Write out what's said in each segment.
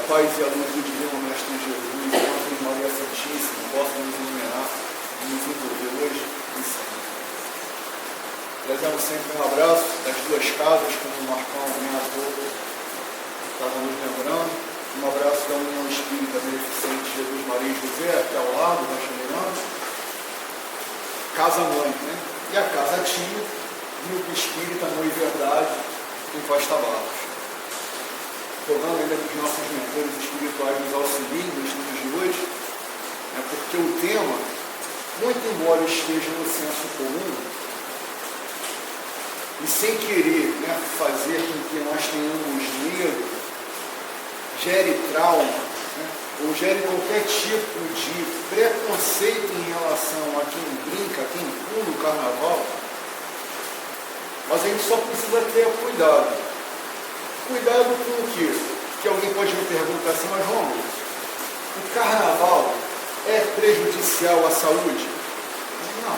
paz e a luz do Divino Mestre Jesus, Nossa Maria Santíssima, possam nos iluminar e nos envolver hoje e sempre. Trazemos sempre um abraço das duas casas, como o Marcão e a Boca estavam nos lembrando. Um abraço da União Espírita Beneficente Jesus Maria e José, aqui ao lado, nós chamamos. Casa Mãe, né? E a Casa Tia, Grupo Espírita Mãe e Verdade, em Costa Barros. Rogando ainda que os nossos mentores espirituais nos auxiliem nos estudos de hoje, porque o tema, muito embora esteja no senso comum, e sem querer fazer com que nós tenhamos medo, gere trauma, ou gere qualquer tipo de preconceito em relação a quem brinca, a quem pula o carnaval, mas a gente só precisa ter cuidado. Cuidado com o quê? Que alguém pode me perguntar assim, mas Romulo, o carnaval é prejudicial à saúde? Não.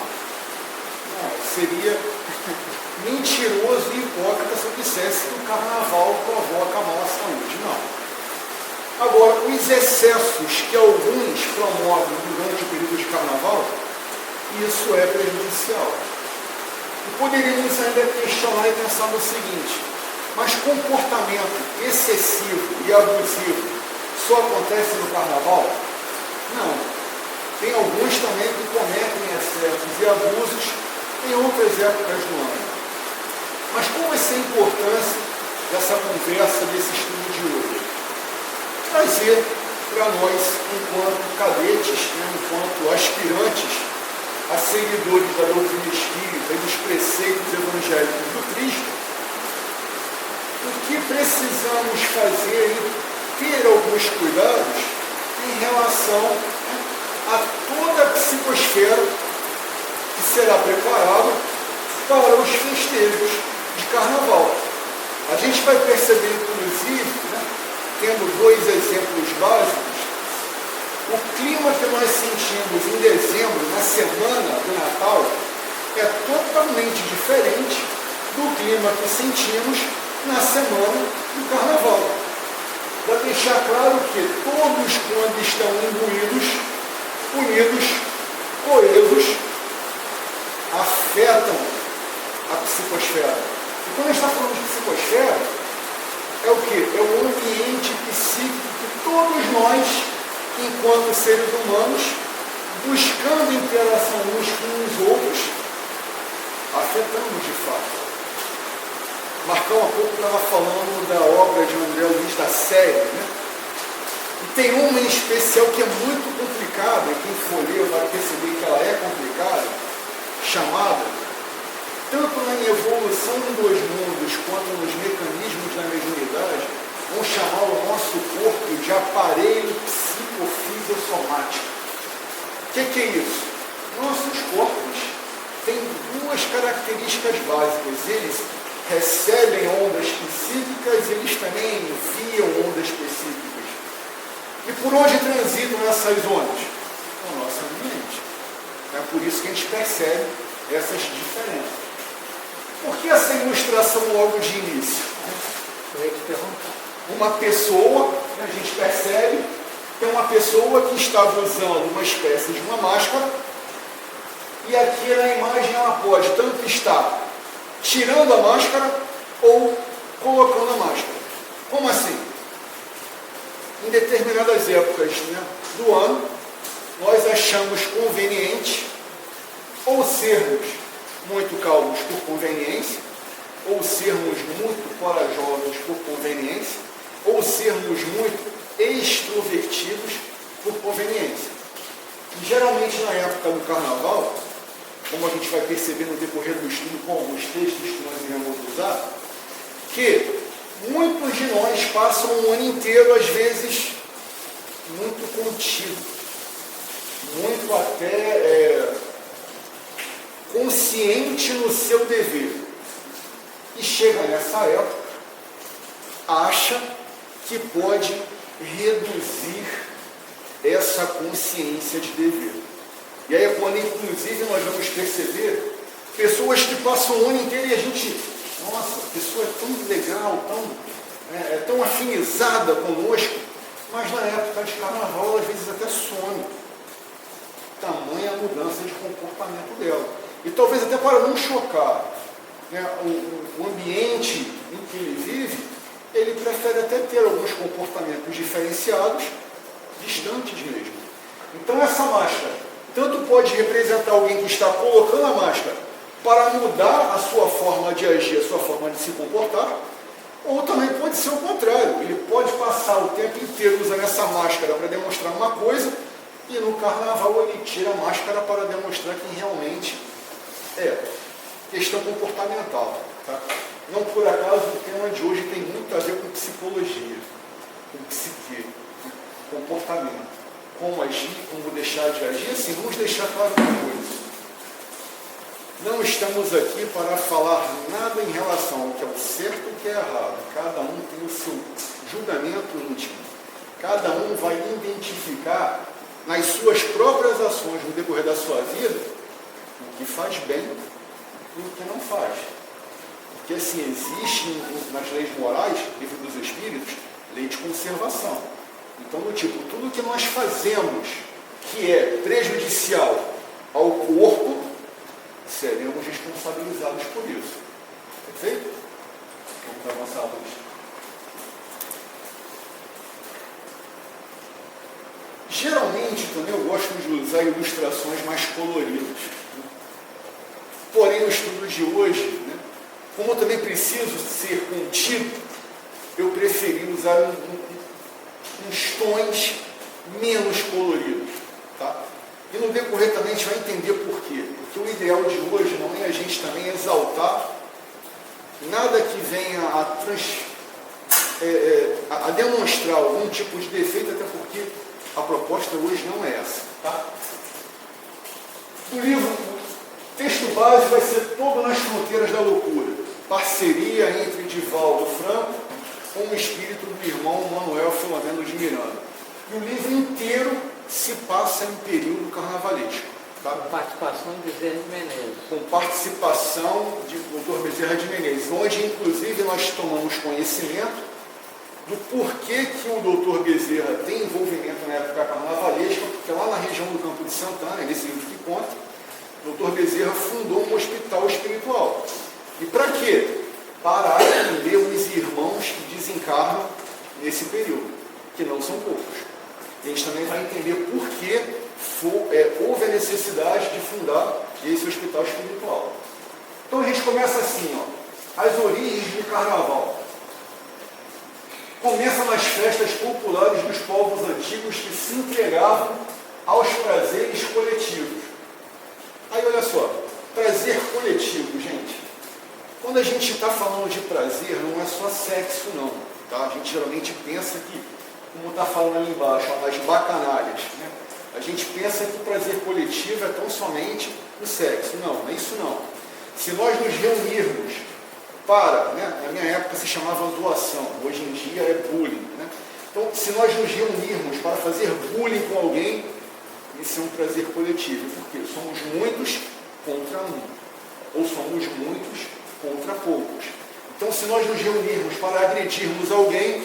Seria mentiroso e hipócrita se eu dissesse que o carnaval provoca mal à saúde. Não. Agora, os excessos que alguns promovem durante o período de carnaval, isso é prejudicial. E poderíamos ainda questionar e pensar no seguinte, mas comportamento excessivo e abusivo só acontece no carnaval? Não. Tem alguns também que cometem excessos e abusos em outras épocas do ano. Mas qual vai ser a importância dessa conversa, desse estudo de hoje? Trazer para nós, enquanto cadetes, enquanto aspirantes a seguidores da doutrina espírita e dos preceitos evangélicos do Cristo, o que precisamos fazer e ter alguns cuidados em relação a toda a psicosfera que será preparada para os festejos de carnaval. A gente vai perceber, inclusive, tendo dois exemplos básicos, o clima que nós sentimos em dezembro, na semana do Natal, é totalmente diferente do clima que sentimos na semana do Carnaval. Para deixar claro que todos, quando estão imbuídos, unidos, coesos, afetam a psicosfera. E quando a gente está falando de psicosfera, é o quê? É o ambiente psíquico que todos nós, enquanto seres humanos, buscando interação uns com os outros, afetamos de fato. Marcão há pouco estava falando da obra de André Luiz da Série, E tem uma em especial que é muito complicada, e quem for ler vai perceber que ela é complicada, chamada, tanto na evolução dos mundos quanto nos mecanismos da mediunidade, vão chamar o nosso corpo de aparelho psicofisossomático. O que é isso? Nossos corpos têm duas características básicas. Eles recebem ondas psíquicas, eles também enviam ondas psíquicas. E por onde transitam essas ondas? No nosso ambiente. É por isso que a gente percebe essas diferenças. Por que essa ilustração logo de início? Eu ia te perguntar. Uma pessoa, a gente percebe, tem uma pessoa que estava usando uma espécie de uma máscara, e aqui na imagem ela pode tanto estar tirando a máscara ou colocando a máscara. Como assim? Em determinadas épocas do ano, nós achamos conveniente ou sermos muito calmos por conveniência, ou sermos muito corajosos por conveniência, ou sermos muito extrovertidos por conveniência. E geralmente na época do carnaval, como a gente vai perceber no decorrer do estudo com alguns textos que nós iremos usar, que muitos de nós passam um ano inteiro, às vezes, muito contido, muito até consciente no seu dever. E chega nessa época, acha que pode reduzir essa consciência de dever. E aí é quando, inclusive, nós vamos perceber pessoas que passam o ano inteiro e a gente, nossa, a pessoa é tão legal, tão afinizada conosco, mas na época de carnaval, às vezes até some. Tamanha mudança de comportamento dela. E talvez até para não chocar, né, o ambiente em que ele vive, ele prefere até ter alguns comportamentos diferenciados, distantes mesmo. Então essa máscara tanto pode representar alguém que está colocando a máscara para mudar a sua forma de agir, a sua forma de se comportar, ou também pode ser o contrário. Ele pode passar o tempo inteiro usando essa máscara para demonstrar uma coisa, e no carnaval ele tira a máscara para demonstrar quem realmente é. Questão comportamental. Tá? Não por acaso o tema de hoje tem muito a ver com psicologia, com psique, comportamento. Como agir, como deixar de agir. Assim, vamos deixar claro uma coisa. Não estamos aqui para falar nada em relação ao que é o certo e o que é errado. Cada um tem o seu julgamento íntimo. Cada um vai identificar nas suas próprias ações no decorrer da sua vida o que faz bem e o que não faz. Porque assim, existe nas leis morais, livro dos Espíritos, lei de conservação. Então, do tipo, tudo que nós fazemos que é prejudicial ao corpo, seremos responsabilizados por isso. Perfeito? Vamos avançar, Luiz. Geralmente, também eu gosto de usar ilustrações mais coloridas. Porém, no estudo de hoje, né, como eu também preciso ser contido, eu preferi usar uns tons menos coloridos. Tá? E no decorrer também a gente vai entender por quê. Porque o ideal de hoje não é a gente também exaltar nada que venha a demonstrar algum tipo de defeito, até porque a proposta hoje não é essa. Tá? O livro, o texto base vai ser todo nas fronteiras da loucura. Parceria entre Divaldo Franco com o espírito do irmão Manuel Filomeno de Miranda. E o livro inteiro se passa em período carnavalesco. Tá? Com participação de Bezerra de Menezes. Com participação de Dr. Bezerra de Menezes, onde inclusive nós tomamos conhecimento do porquê que o Dr. Bezerra tem envolvimento na época carnavalesca, porque lá na região do Campo de Santana, nesse livro que conta, o Dr. Bezerra fundou um hospital espiritual. E para quê? Para atender os irmãos que desencarnam nesse período, que não são poucos. E a gente também vai entender por que houve a necessidade de fundar esse hospital espiritual. Então a gente começa assim, ó, as origens do carnaval. Começa nas festas populares dos povos antigos que se entregavam aos prazeres coletivos. Aí olha só, prazer coletivo, gente. Quando a gente está falando de prazer, não é só sexo não. Tá? A gente geralmente pensa que, como está falando ali embaixo, as bacanalhas, né? A gente pensa que o prazer coletivo é tão somente o sexo. Não, não é isso não. Se nós nos reunirmos para, né, na minha época se chamava doação, hoje em dia é bullying. Né? Então, se nós nos reunirmos para fazer bullying com alguém, isso é um prazer coletivo, porque somos muitos contra um, ou somos muitos contra poucos. Então, se nós nos reunirmos para agredirmos alguém,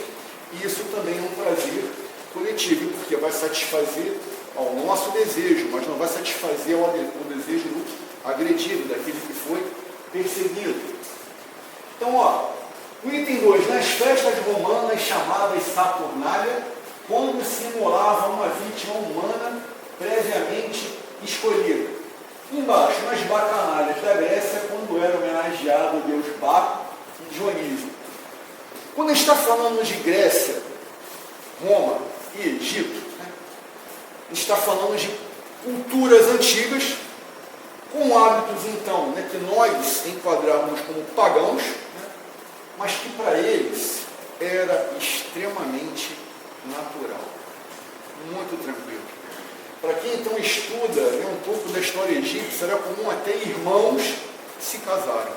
isso também é um prazer coletivo, porque vai satisfazer ao nosso desejo, mas não vai satisfazer o desejo do agredido, daquele que foi perseguido. Então, ó, o item 2, nas festas romanas chamadas Saturnália, quando se imolava uma vítima humana previamente escolhida. Embaixo, nas bacanalhas da Grécia, quando era homenageado o deus Baco e Dionísio. Quando a gente está falando de Grécia, Roma e Egito, né, a gente está falando de culturas antigas, com hábitos, então, né, que nós enquadrávamos como pagãos, né, mas que para eles era extremamente natural, muito tranquilo. Para quem então estuda, né, um pouco da história egípcia, era comum até irmãos se casarem.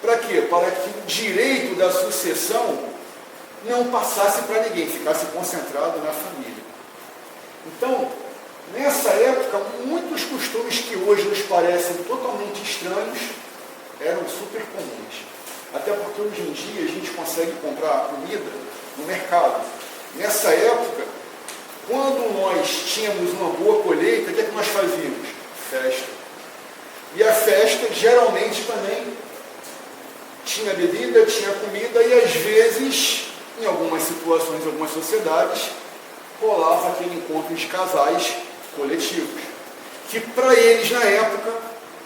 Para quê? Para que o direito da sucessão não passasse para ninguém, ficasse concentrado na família. Então, nessa época, muitos costumes que hoje nos parecem totalmente estranhos eram super comuns. Até porque hoje em dia a gente consegue comprar comida no mercado. Nessa época, quando nós tínhamos uma boa colheita, o que é que nós fazíamos? Festa. E a festa geralmente também tinha bebida, tinha comida e às vezes, em algumas situações, em algumas sociedades, rolava aquele encontro de casais coletivos, que para eles na época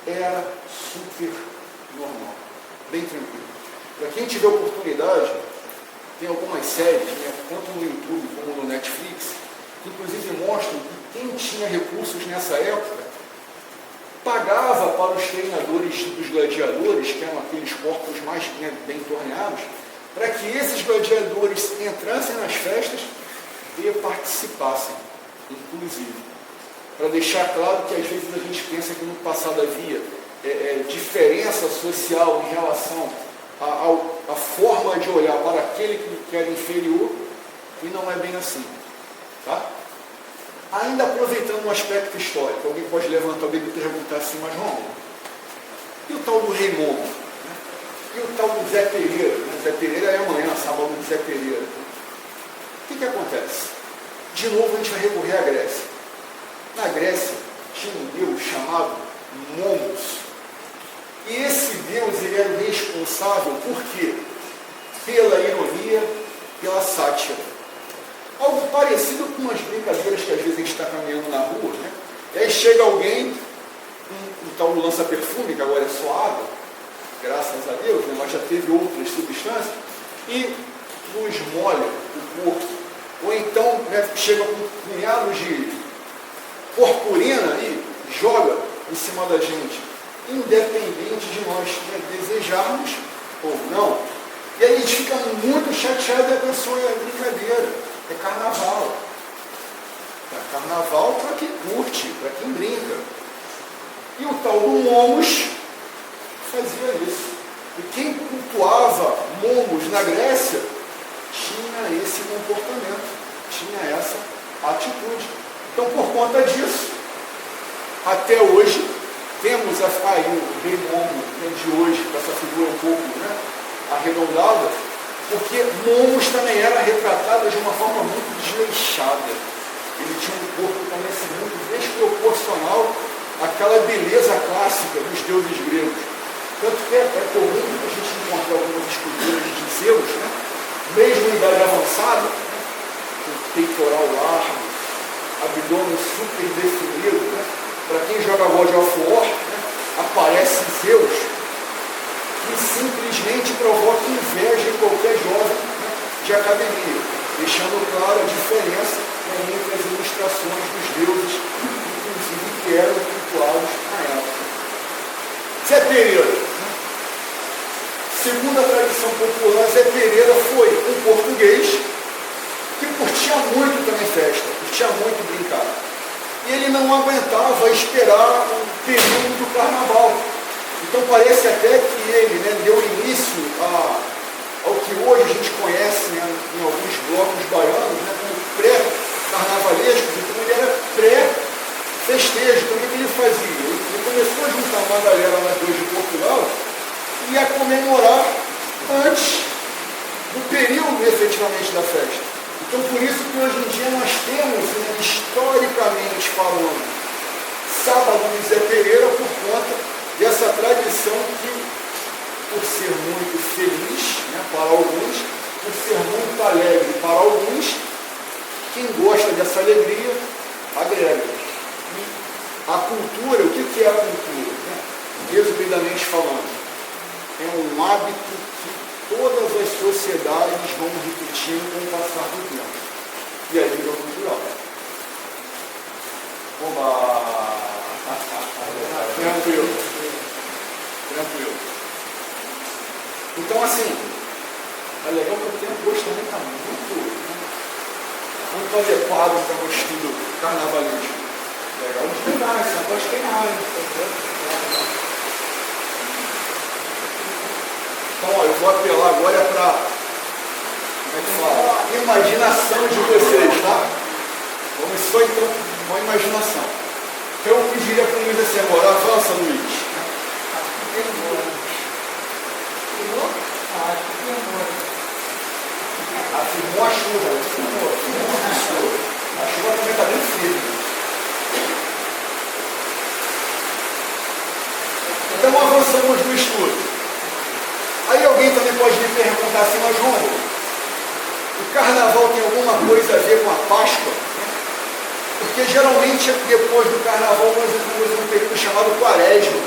era super normal, bem tranquilo. Para quem tiver oportunidade, tem algumas séries, né, tanto no YouTube como no Netflix, que inclusive mostram que quem tinha recursos nessa época pagava para os treinadores dos gladiadores, que eram aqueles corpos mais bem torneados, para que esses gladiadores entrassem nas festas e participassem, inclusive. Para deixar claro que às vezes a gente pensa que no passado havia diferença social em relação à forma de olhar para aquele que era inferior, e não é bem assim. Tá? Ainda aproveitando um aspecto histórico, alguém pode levantar o dedo e perguntar assim, mas Romulo, e o tal do Rei Momo? Né? E o tal do Zé Pereira? Né? Zé Pereira é amanhã, sábado do Zé Pereira. O que acontece? De novo a gente vai recorrer à Grécia. Na Grécia tinha um deus chamado Momus. E esse deus ele era o responsável por quê? Pela ironia, pela sátira. Algo parecido com umas brincadeiras que às vezes a gente está caminhando na rua, né? E aí chega alguém, um tal do lança-perfume, que agora é só água, graças a Deus, né? Mas já teve outras substâncias, e nos molha o corpo. Ou então, né, chega com um punhado de purpurina e joga em cima da gente, independente de nós, né, desejarmos ou não. E aí a gente fica muito chateado e a pessoa é brincadeira. É carnaval. É carnaval para quem curte, para quem brinca. E o tal do Momus fazia isso. E quem cultuava Momus na Grécia tinha esse comportamento, tinha essa atitude. Então, por conta disso, até hoje, temos aí o Rei Momo de hoje, com essa figura um pouco arredondada, porque Momus também era retratado de uma forma muito desleixada. Ele tinha um corpo também assim, muito desproporcional àquela beleza clássica dos deuses gregos. Tanto que é comum a gente encontrar algumas esculturas de Zeus, né? Mesmo em idade avançada, com peitoral largo, abdômen super definido. Né? Para quem joga God of War, né? Aparece Zeus, que simplesmente provoca inveja em qualquer jovem, né, de academia, deixando clara a diferença, né, entre as ilustrações dos deuses, inclusive que eram cultuados na época. Zé Pereira. Né? Segundo a tradição popular, Zé Pereira foi um português que curtia muito também festa, curtia muito brincar. E ele não aguentava esperar o período do carnaval. Então parece até que ele, né, deu início ao que hoje a gente conhece, né, em alguns blocos baianos, né, como pré-carnavalescos. Então ele era pré-festejo. Então o que ele fazia? Ele começou a juntar uma galera nas ruas de Portugal e ia comemorar antes do período efetivamente da festa. Então por isso que hoje em dia nós temos, né, historicamente falando, sábado de Zé Pereira por conta dessa tradição que, por ser muito feliz, né, para alguns, por ser muito alegre para alguns, quem gosta dessa alegria, agrega. A cultura, o que é a cultura? Né? Resumidamente falando, é um hábito que todas as sociedades vão repetindo com o passar do tempo. E aí vira cultural. Oba! Tranquilo. Tranquilo. Então, assim, é legal que o tempo hoje também está muito adequado para o estudo carnavalesco. Legal de estudar, isso não pode queimar, hein? Então, ó, eu vou apelar agora para a imaginação de vocês, tá? Vamos só então com a imaginação. Então, eu pediria para o Luiz assim agora, avança, Luiz. Afirmou a chuva. carnaval tem alguma coisa a ver com a Páscoa? Porque geralmente depois do carnaval nós entramos num período chamado quaresma.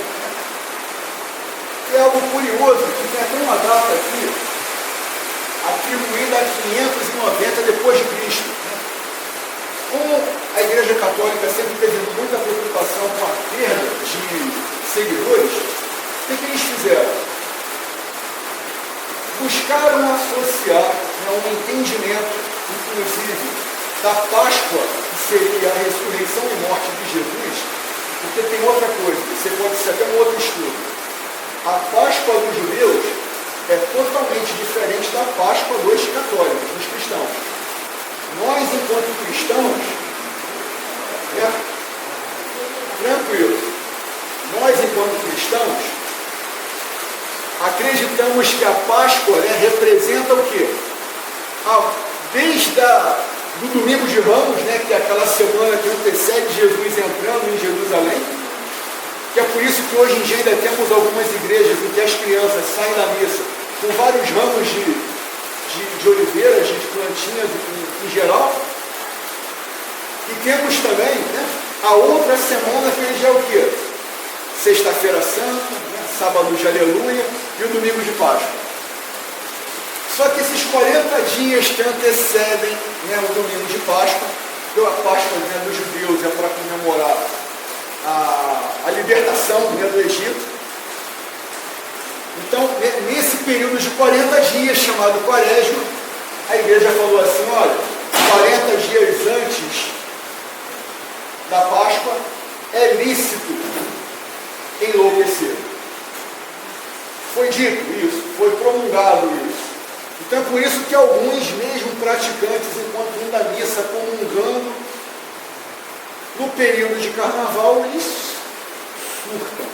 É algo curioso, que tem até uma data aqui, atribuída a 590 depois de Cristo. Como a Igreja Católica sempre teve muita preocupação com a perda de seguidores, o que eles fizeram? Buscaram associar um entendimento, inclusive, da Páscoa, que seria a ressurreição e morte de Jesus, porque tem outra coisa, você pode ser até um outro estudo. A Páscoa dos judeus é totalmente diferente da Páscoa dos católicos, dos cristãos. Nós, enquanto cristãos, tranquilo, nós, enquanto cristãos, acreditamos que a Páscoa representa o quê? Desde do domingo de Ramos, que é aquela semana que antecede Jesus entrando em Jerusalém, que é por isso que hoje em dia ainda temos algumas igrejas em que as crianças saem da missa com vários ramos de oliveiras, de plantinhas em geral. E temos também a outra semana, que já é o quê? Sexta-feira Santa, sábado de Aleluia e o domingo de Páscoa. Só que esses 40 dias que antecedem o domingo de Páscoa, a Páscoa dos judeus é para comemorar a libertação do Egito. Então, nesse período de 40 dias, chamado quaresma, a igreja falou assim, olha, 40 dias antes da Páscoa, é lícito enlouquecer. Foi dito isso, foi promulgado isso. Então é por isso que alguns, mesmo praticantes, enquanto indo à missa, comungando, no período de carnaval, eles surtam,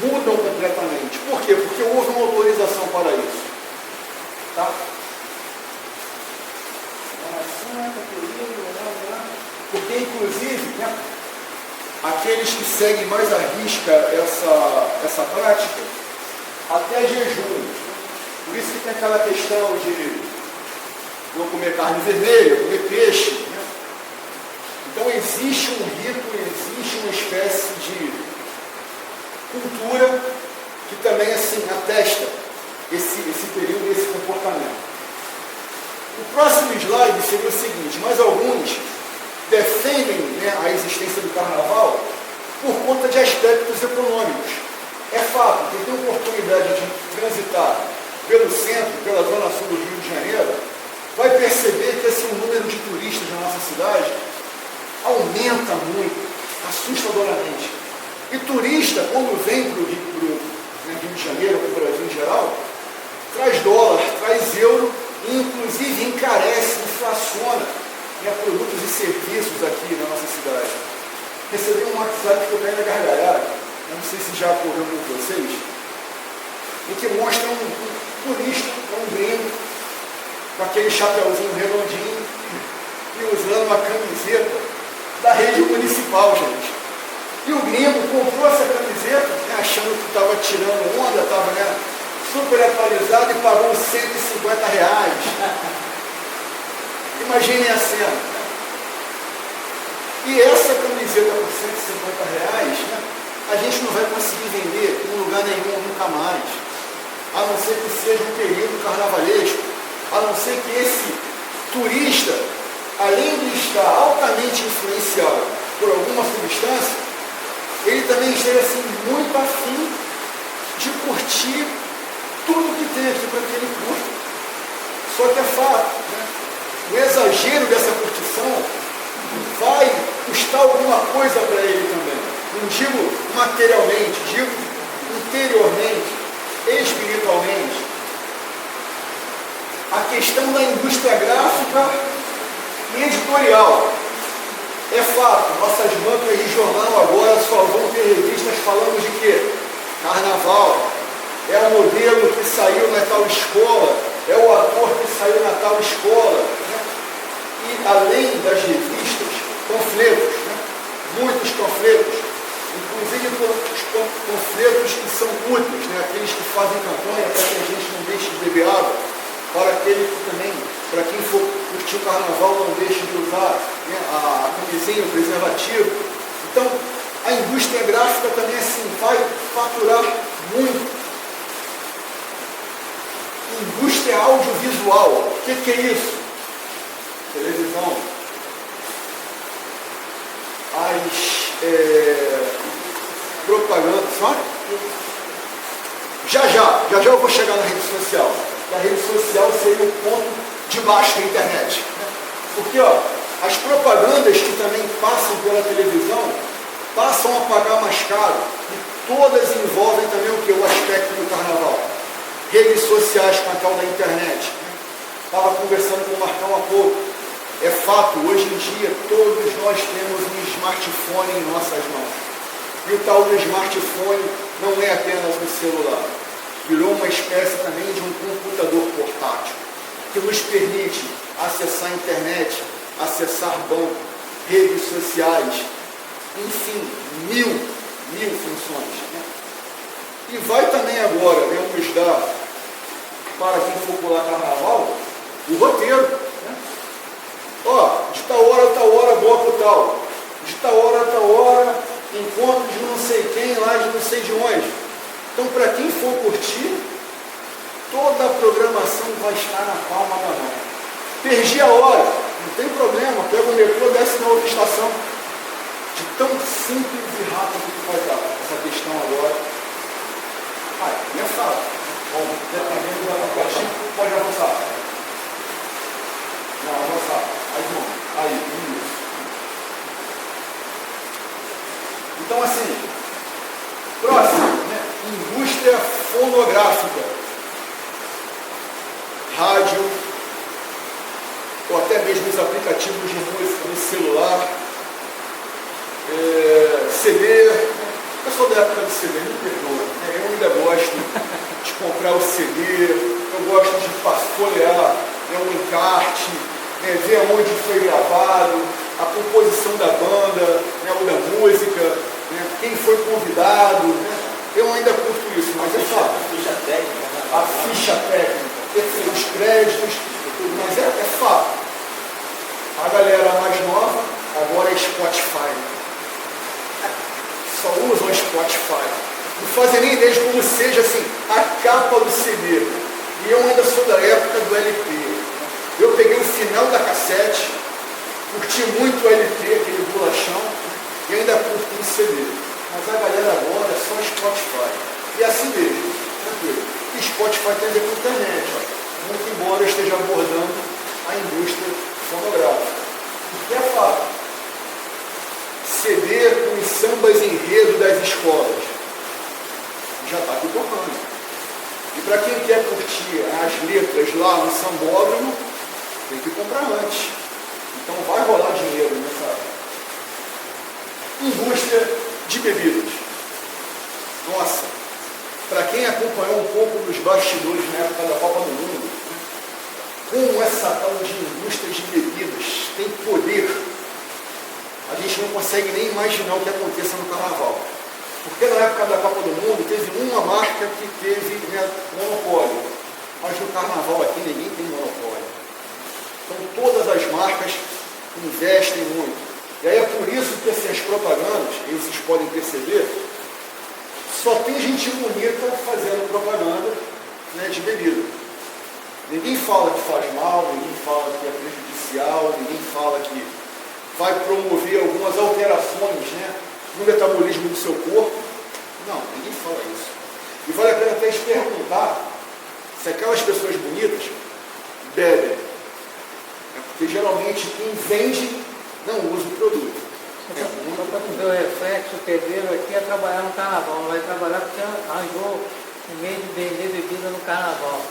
mudam completamente. Por quê? Porque houve uma autorização para isso. Tá? Porque, inclusive, aqueles que seguem mais à risca essa prática, até jejum. Por isso que tem aquela questão de não comer carne vermelha, comer peixe. Então existe um rito, existe uma espécie de cultura que também assim atesta esse período, esse comportamento. O próximo slide seria o seguinte, mas alguns defendem a existência do carnaval por conta de aspectos econômicos. É fato, quem tem oportunidade de transitar pelo centro, pela zona sul do Rio de Janeiro, vai perceber que o número de turistas na nossa cidade aumenta muito, assustadoramente. E turista, quando vem para o Rio de Janeiro, para o Brasil em geral, traz dólar, traz euro e inclusive encarece, inflaciona produtos e serviços aqui na nossa cidade. Recebi um WhatsApp que eu caí na gargalhada, eu não sei se já ocorreu com vocês, em que mostra um turista, um gringo, com aquele chapeuzinho redondinho e usando uma camiseta da rede municipal, gente. E o gringo comprou essa camiseta, achando que estava tirando onda, estava super atualizado e pagou R$150. Imaginem a cena. E essa camiseta por R$150, a gente não vai conseguir vender em lugar nenhum nunca mais. A não ser que seja um período carnavalesco, a não ser que esse turista, além de estar altamente influenciado por alguma substância, ele também esteja assim, muito afim de curtir tudo que tem aqui para que ele curta. Só que é fato, o exagero dessa curtição vai custar alguma coisa para ele também. Não digo materialmente, digo interiormente, espiritualmente. A questão da indústria gráfica e editorial. É fato, nossas bancas de jornal agora só vão ter revistas falando de quê? Carnaval. É o modelo que saiu na tal escola, é o ator que saiu na tal escola. E além das revistas, panfletos, muitos panfletos, inclusive panfletos que são úteis, aqueles que fazem campanha para que a gente não deixe de beber água, para aquele que também para quem for curtir o carnaval, não deixe de usar, né, a camisinha, o preservativo. Então, a indústria gráfica também assim vai faturar muito. Indústria audiovisual, o que é isso? Televisão. As propagandas, sabe? Já eu vou chegar na rede social. A rede social seria o ponto de baixo da internet. Porque as propagandas que também passam pela televisão passam a pagar mais caro. E todas envolvem também o que? O aspecto do carnaval. Redes sociais com a tal da internet. Estava conversando com o Marcão há pouco. É fato, hoje em dia todos nós temos um smartphone em nossas mãos. E o tal do smartphone não é apenas um celular. Virou uma espécie também de um computador portátil, que nos permite acessar a internet, acessar banco, redes sociais, enfim, mil funções. Né? E vai também agora, né, nos dar, para quem for pular carnaval, o roteiro. Né? De tal hora, bloco tal. De tal hora, encontro de não sei quem, lá de não sei de onde. Então, para quem for curtir, toda a programação vai estar na palma da mão. Perdi a hora, não tem problema, pega o metrô, desce na outra estação. De tão simples e rápido que vai dar essa questão agora. Não é fácil. Bom, dependendo do aplicativo, pode avançar. Não, avançar. Aí, isso. Então, assim, próximo, né? Indústria fonográfica. Rádio, ou até mesmo os aplicativos de música no celular, CD. Eu sou da época do CD, me perdoa. Eu ainda gosto de comprar o CD, eu gosto de folhear um encarte, ver onde foi gravado, a composição da banda, ou da música, quem foi convidado. Eu ainda curto isso, mas é fato. A ficha técnica, os créditos, mas é fato. A galera mais nova agora é Spotify. Só usam o Spotify. Não fazem nem ideia de como seja assim, a capa do CD. E eu ainda sou da época do LP. Eu peguei o final da cassete, curti muito o LP, aquele bolachão, e ainda curto o CD. Mas a galera agora é só Spotify. E assim mesmo, tranquilo. E Spotify tem a ver com a internet, muito embora eu esteja abordando a indústria fonográfica. Porque é fato. CD com os sambas enredo das escolas. Já está aqui tocando. E para quem quer curtir as letras lá no sambódromo, tem que comprar antes. Então vai rolar dinheiro nessa área. Indústria de bebidas. Nossa, para quem acompanhou um pouco dos bastidores na época da Copa do Mundo, como essa tal de indústria de bebidas tem poder, a gente não consegue nem imaginar o que aconteça no carnaval. Porque na época da Copa do Mundo teve uma marca que teve monopólio. Mas no carnaval aqui ninguém tem monopólio. Então todas as marcas investem muito. E aí é por isso que assim, as propagandas, e vocês podem perceber, só tem gente bonita fazendo propaganda, de bebida. Ninguém fala que faz mal, ninguém fala que é prejudicial, ninguém fala que vai promover algumas alterações no metabolismo do seu corpo. Não, ninguém fala isso. E vale a pena até se perguntar se aquelas pessoas bonitas bebem. Porque geralmente quem vende não usa o produto. Só para tu ver o reflexo, o pedreiro aqui é trabalhar no carnaval. Não vai trabalhar porque arranjou um meio de vender bebida no carnaval.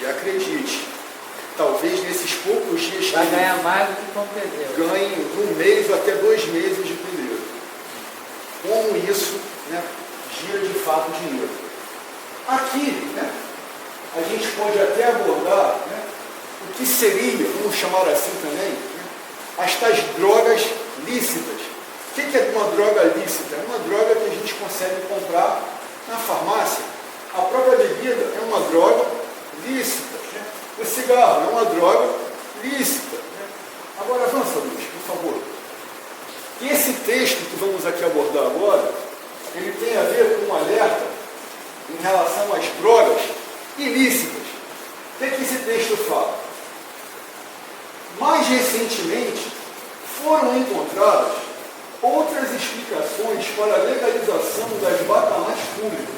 E acredite, talvez nesses poucos dias vai ganhar mais do que com pedreiro. Ganhe 1 mês ou até 2 meses de pedreiro. Como isso gira de fato dinheiro. Aqui, a gente pode até abordar o que seria, vamos chamar assim também, as tais drogas lícitas. O que é uma droga lícita? É uma droga que a gente consegue comprar na farmácia. A própria bebida é uma droga lícita. O cigarro é uma droga lícita. Né? Agora avança, Luiz, por favor. E esse texto que vamos aqui abordar agora, ele tem a ver com um alerta em relação às drogas ilícitas. O que esse texto fala? Mais recentemente, foram encontradas outras explicações para a legalização das bacanais públicas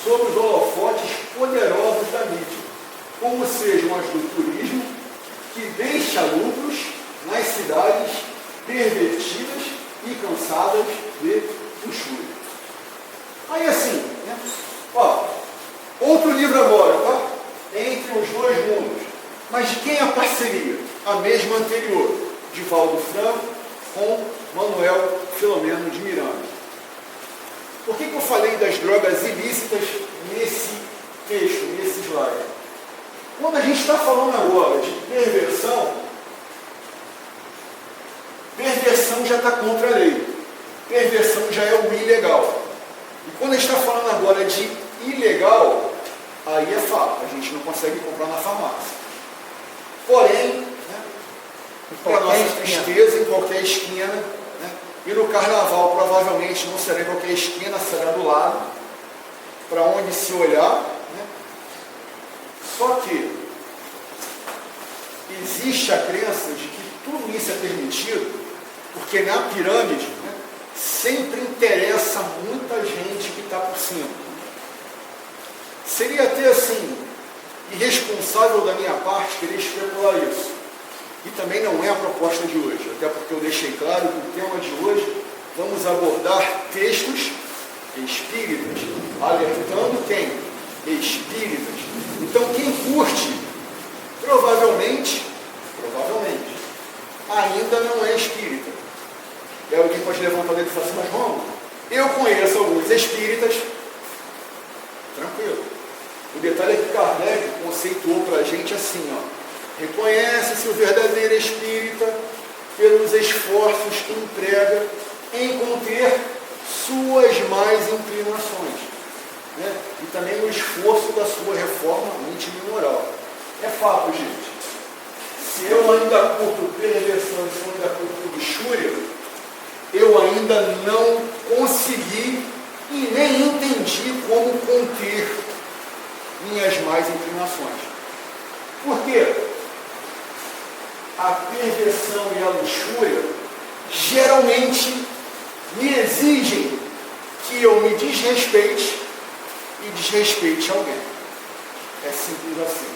sob os holofotes poderosos da mídia, como sejam as do turismo, que deixa lucros nas cidades pervertidas e cansadas de luxúria. Aí assim, né? Ó, outro livro agora, tá? Entre os dois mundos. Mas de quem é a parceria? A mesma anterior, de Valdo Franco com Manuel Filomeno de Miranda. Por que eu falei das drogas ilícitas nesse texto, nesse slide? Quando a gente está falando agora de perversão, perversão já está contra a lei. Perversão já é o ilegal. E quando a gente está falando agora de ilegal, aí é fato, a gente não consegue comprar na farmácia. Porém, né, para nossa tristeza, em qualquer esquina, né, e no carnaval provavelmente não será em qualquer esquina, será do lado, para onde se olhar. Né. Só que existe a crença de que tudo isso é permitido, porque na pirâmide, né, sempre interessa muita gente que está por cima. Seria até assim, irresponsável da minha parte querer especular isso. E também não é a proposta de hoje, até porque eu deixei claro que o tema de hoje vamos abordar textos espíritas, alertando quem? Espíritas. Então quem curte, provavelmente, ainda não é espírita. E aí alguém pode levantar o dedo e falar assim, mas Romulo, eu conheço alguns espíritas, tranquilo. O detalhe é que Kardec conceituou para a gente assim, ó, reconhece-se o verdadeiro espírita pelos esforços que emprega em conter suas más inclinações, né? E também no esforço da sua reforma íntima e moral. É fato, gente. Se eu ainda curto perversão, se eu ainda curto luxúria, eu ainda não consegui e nem entendi como conter minhas más inclinações. Por quê? A perversão e a luxúria geralmente me exigem que eu me desrespeite e desrespeite alguém. É simples assim.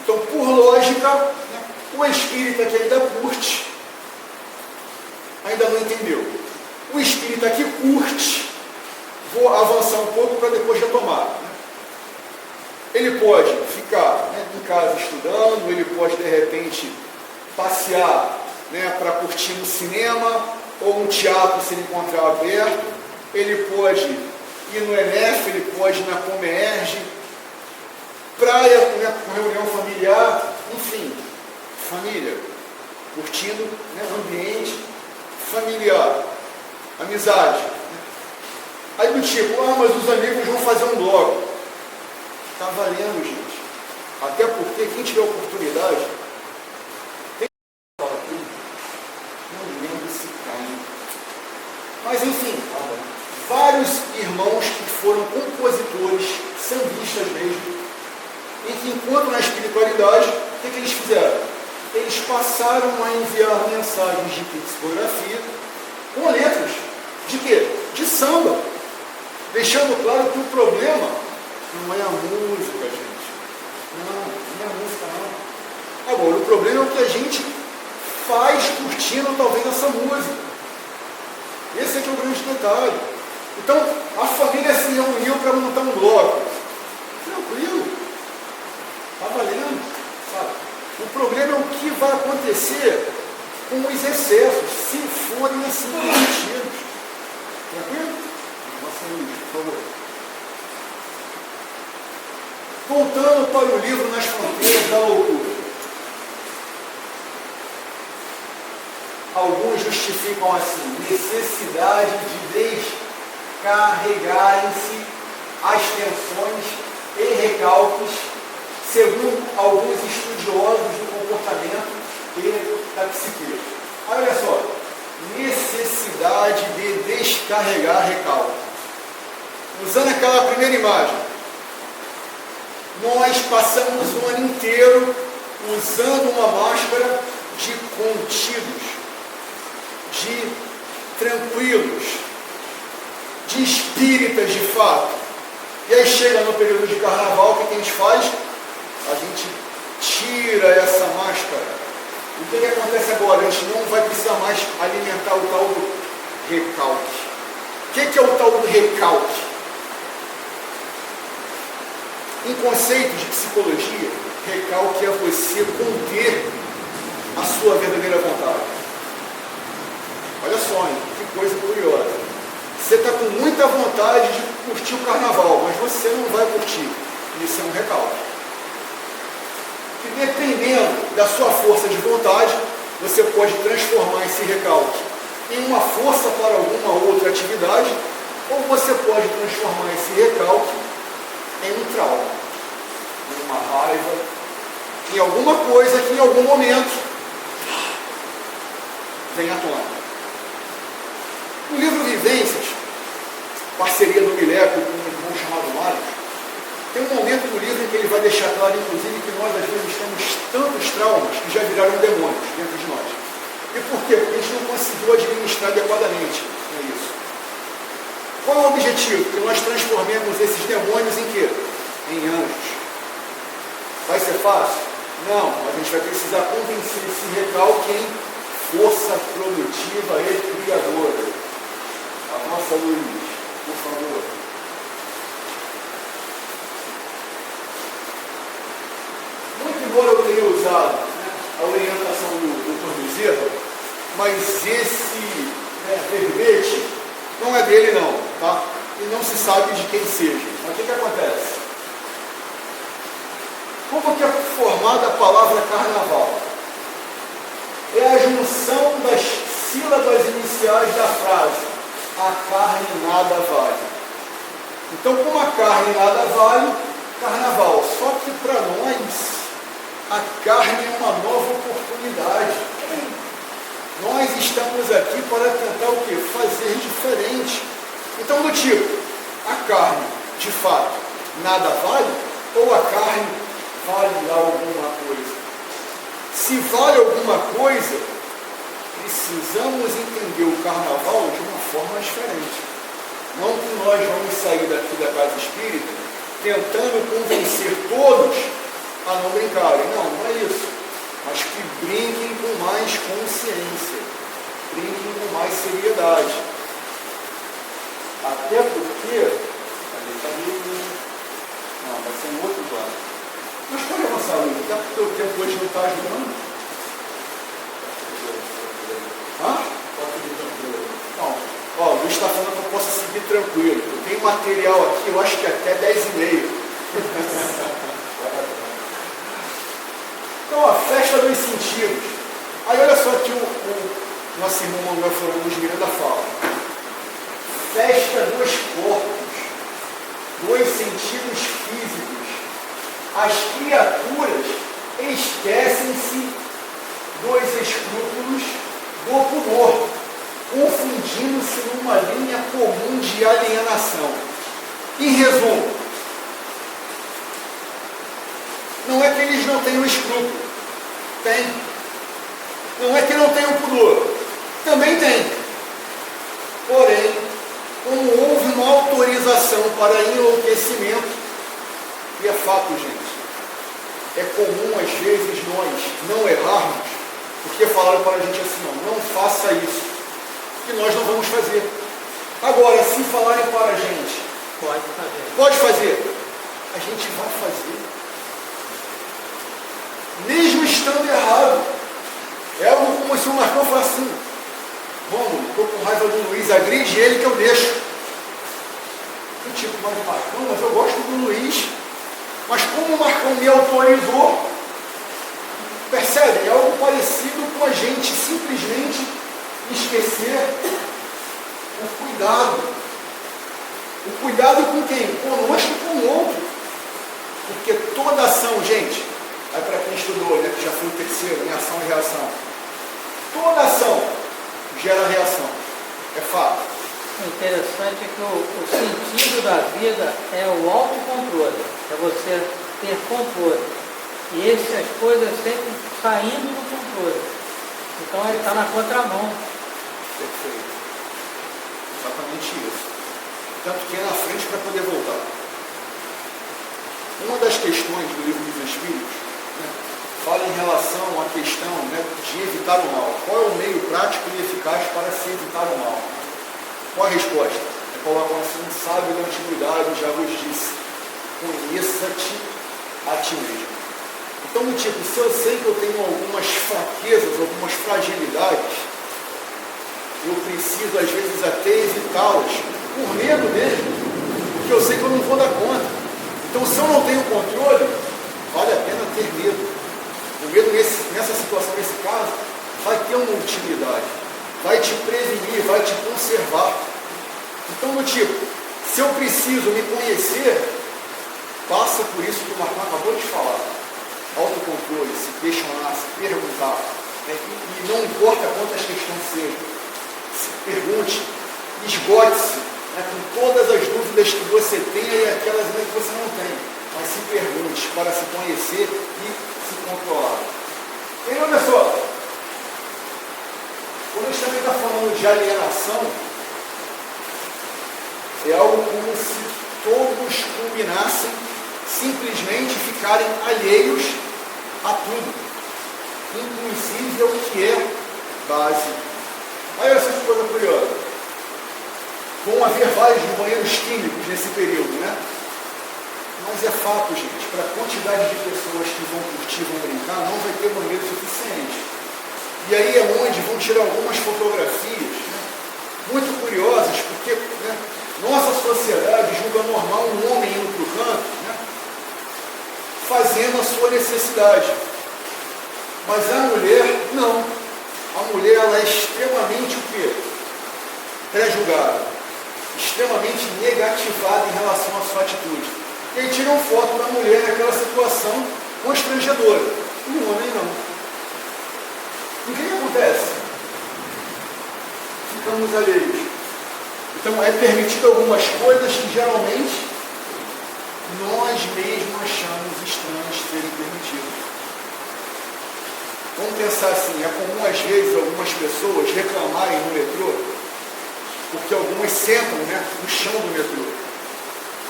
Então, por lógica, né, o espírita que ainda curte, ainda não entendeu. O espírita que curte, vou avançar um pouco para depois retomar. Né? Ele pode ficar, né, em casa estudando, ele pode de repente passear, né, para curtir um cinema ou um teatro se ele encontrar aberto, ele pode ir no ENEF, ele pode ir na Comerge, praia, né, com reunião familiar, enfim, família, curtindo, né, ambiente familiar, amizade. Aí do tipo, mas os amigos vão fazer um blog. Está valendo, gente. Até porque quem tiver oportunidade, tem que falar aqui, não lembro se cai. Mas enfim, vários irmãos que foram compositores, sambistas mesmo, e que enquanto na espiritualidade, o que eles fizeram? Eles passaram a enviar mensagens de psicografia com letras de quê? De samba, deixando claro que o problema não é a música, gente. Não é a música, não. Agora, o problema é o que a gente faz curtindo talvez essa música. Esse é que é o grande detalhe. Então, a família se reuniu para montar um bloco. Tranquilo. Está valendo, sabe? O problema é o que vai acontecer com os excessos, se forem assim permitidos. Tranquilo? Por favor. Voltando para o livro Nas Fronteiras da Loucura. Alguns justificam assim, necessidade de descarregarem-se as tensões e recalques segundo alguns estudiosos do comportamento e da psique. Olha só, necessidade de descarregar recalque. Usando aquela primeira imagem, nós passamos o ano inteiro usando uma máscara de contidos, de tranquilos, de espíritas de fato. E aí chega no período de carnaval, o que a gente faz? A gente tira essa máscara. O que acontece agora? A gente não vai precisar mais alimentar o tal do recalque. O que é o tal do recalque? Em conceitos de psicologia, recalque é você conter a sua verdadeira vontade. Olha só, hein? Que coisa curiosa. Você está com muita vontade de curtir o carnaval, mas você não vai curtir. Isso é um recalque. E dependendo da sua força de vontade, você pode transformar esse recalque em uma força para alguma outra atividade, ou você pode transformar esse recalque em um trauma, em uma raiva, em alguma coisa que em algum momento vem à tona. No livro Vivências, parceria do Mileco com um irmão chamado Mário, tem um momento do livro em que ele vai deixar claro, inclusive, que nós às vezes temos tantos traumas que já viraram demônios dentro de nós. E por quê? Porque a gente não conseguiu administrar adequadamente. É isso. Qual é o objetivo? Que nós transformemos esses demônios em quê? Em anjos. Vai ser fácil? Não, mas a gente vai precisar convencer esse recalque em força produtiva e criadora. A nossa Luiz, por favor. Muito embora eu tenha usado a orientação do Dr. Bezerra, mas esse verbete não é dele não, tá? E não se sabe de quem seja. Mas o que acontece? Como que é formada a palavra carnaval? É a junção das sílabas iniciais da frase: a carne nada vale. Então, como a carne nada vale, carnaval. Só que para nós, a carne é uma nova oportunidade. Nós estamos aqui para tentar o quê? Fazer diferente. Então, do tipo, a carne, de fato, nada vale? Ou a carne vale alguma coisa? Se vale alguma coisa, precisamos entender o carnaval de uma forma diferente. Não que nós vamos sair daqui da casa espírita tentando convencer todos a não brincarem. Não, não é isso. Mas que brinquem com mais consciência. Brinquem com mais seriedade. Até porque... Não, vai ser um outro plano. Mas pode avançar, Luiz. Até porque o tempo hoje não está ajudando. Hã? Não. Ó, o Luiz está falando que eu posso seguir tranquilo. Eu tenho material aqui, eu acho que até 10h30. Então, a festa dos sentidos. Aí olha só que o nosso irmão Manuel Floramos Miranda fala. Festa dos corpos, dos sentidos físicos. As criaturas esquecem-se dos escrúpulos do pudor, confundindo-se numa linha comum de alienação. Em resumo, não é que eles não tenham escrúpulo, tem. Não é que não tenham pudor, também tem. Porém, como houve uma autorização para enlouquecimento, e é fato, gente, é comum às vezes nós não errarmos, porque falaram para a gente assim, não faça isso, que nós não vamos fazer. Agora, se falarem para a gente, pode fazer, a gente vai fazer. Mesmo estando errado. É algo como se o Marcão falasse assim, vamos, estou com raiva do Luiz, agride ele que eu deixo. Eu tipo, mas Marcão, mas eu gosto do Luiz. Mas como o Marcão me autorizou, percebe? É algo parecido com a gente simplesmente esquecer o cuidado. O cuidado com quem? Conosco e com o outro. Porque toda ação, gente, aí para quem estudou, né, que já foi o terceiro, em ação e reação, toda ação gera reação. É fato. O interessante é que o sentido da vida é o autocontrole, é você ter controle. E essas coisas sempre saindo do controle. Então ele está na contramão. Perfeito. Exatamente isso. Tanto que é na frente para poder voltar. Uma das questões do livro dos Espíritos, né, fala em relação à questão, né, de evitar o mal. Qual é o meio prático e eficaz para se evitar o mal? Qual a resposta? É colocar assim: um sábio da antiguidade já vos disse: conheça-te a ti mesmo. Então, tipo, se eu sei que eu tenho algumas fraquezas, algumas fragilidades, eu preciso às vezes até evitá-las, por medo mesmo, porque eu sei que eu não vou dar conta. Então, se eu não tenho controle, vale a pena ter medo. O medo nessa situação, nesse caso, vai ter uma utilidade, vai te prevenir, vai te conservar. Então, do tipo, se eu preciso me conhecer, passa por isso que o Marcão acabou de falar. Autocontrole, se questionar, se perguntar. Né? E não importa quantas questões sejam, se pergunte, esgote-se, né, com todas as dúvidas que você tem e aquelas ainda que você não tem. Mas se pergunte para se conhecer e se controlar. E aí, olha só, quando a gente também está falando de alienação, é algo como se todos combinassem simplesmente ficarem alheios a tudo, inclusive ao que é base. Aí olha essa coisa curiosa. Vão haver vários banheiros químicos nesse período, né? Mas é fato, gente, para a quantidade de pessoas que vão curtir, vão brincar, não vai ter banheiro suficiente. E aí é onde vão tirar algumas fotografias, né, muito curiosas, porque, né, nossa sociedade julga normal um homem indo para o canto, né, fazendo a sua necessidade. Mas a mulher, não. A mulher, ela é extremamente o quê? Pré-julgada, extremamente negativada em relação à sua atitude. E aí tiram foto da mulher naquela situação constrangedora. E o homem não. E o que acontece? Ficamos alheios. Então é permitido algumas coisas que geralmente nós mesmos achamos estranhos serem permitidas. Vamos pensar assim, é comum às vezes algumas pessoas reclamarem no metrô, porque algumas sentam, né, no chão do metrô.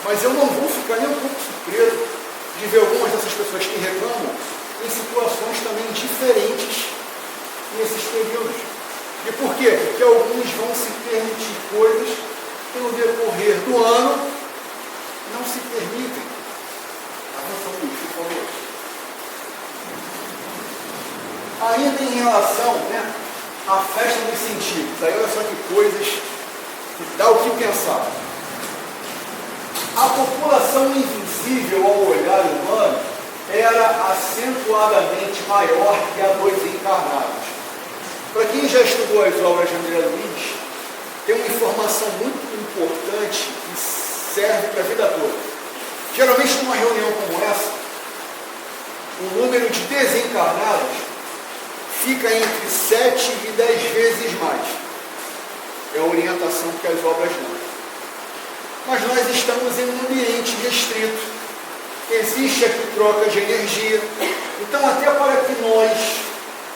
Mas eu não vou ficar nem um pouco surpreso de ver algumas dessas pessoas que reclamam em situações também diferentes nesses períodos. E por quê? Porque alguns vão se permitir coisas que no decorrer do ano não se permitem. Avança, Luiz, por favor. Ainda em relação, né, à festa dos sentidos, aí olha só que coisas que dá o que pensar. A população invisível ao olhar humano era acentuadamente maior que a dos encarnados. Para quem já estudou as obras de André Luiz, tem uma informação muito importante que serve para a vida toda. Geralmente, numa reunião como essa, o número de desencarnados fica entre 7 e 10 vezes mais. É a orientação que as obras dão. Mas nós estamos em um ambiente restrito. Existe aqui troca de energia. Então, até para que nós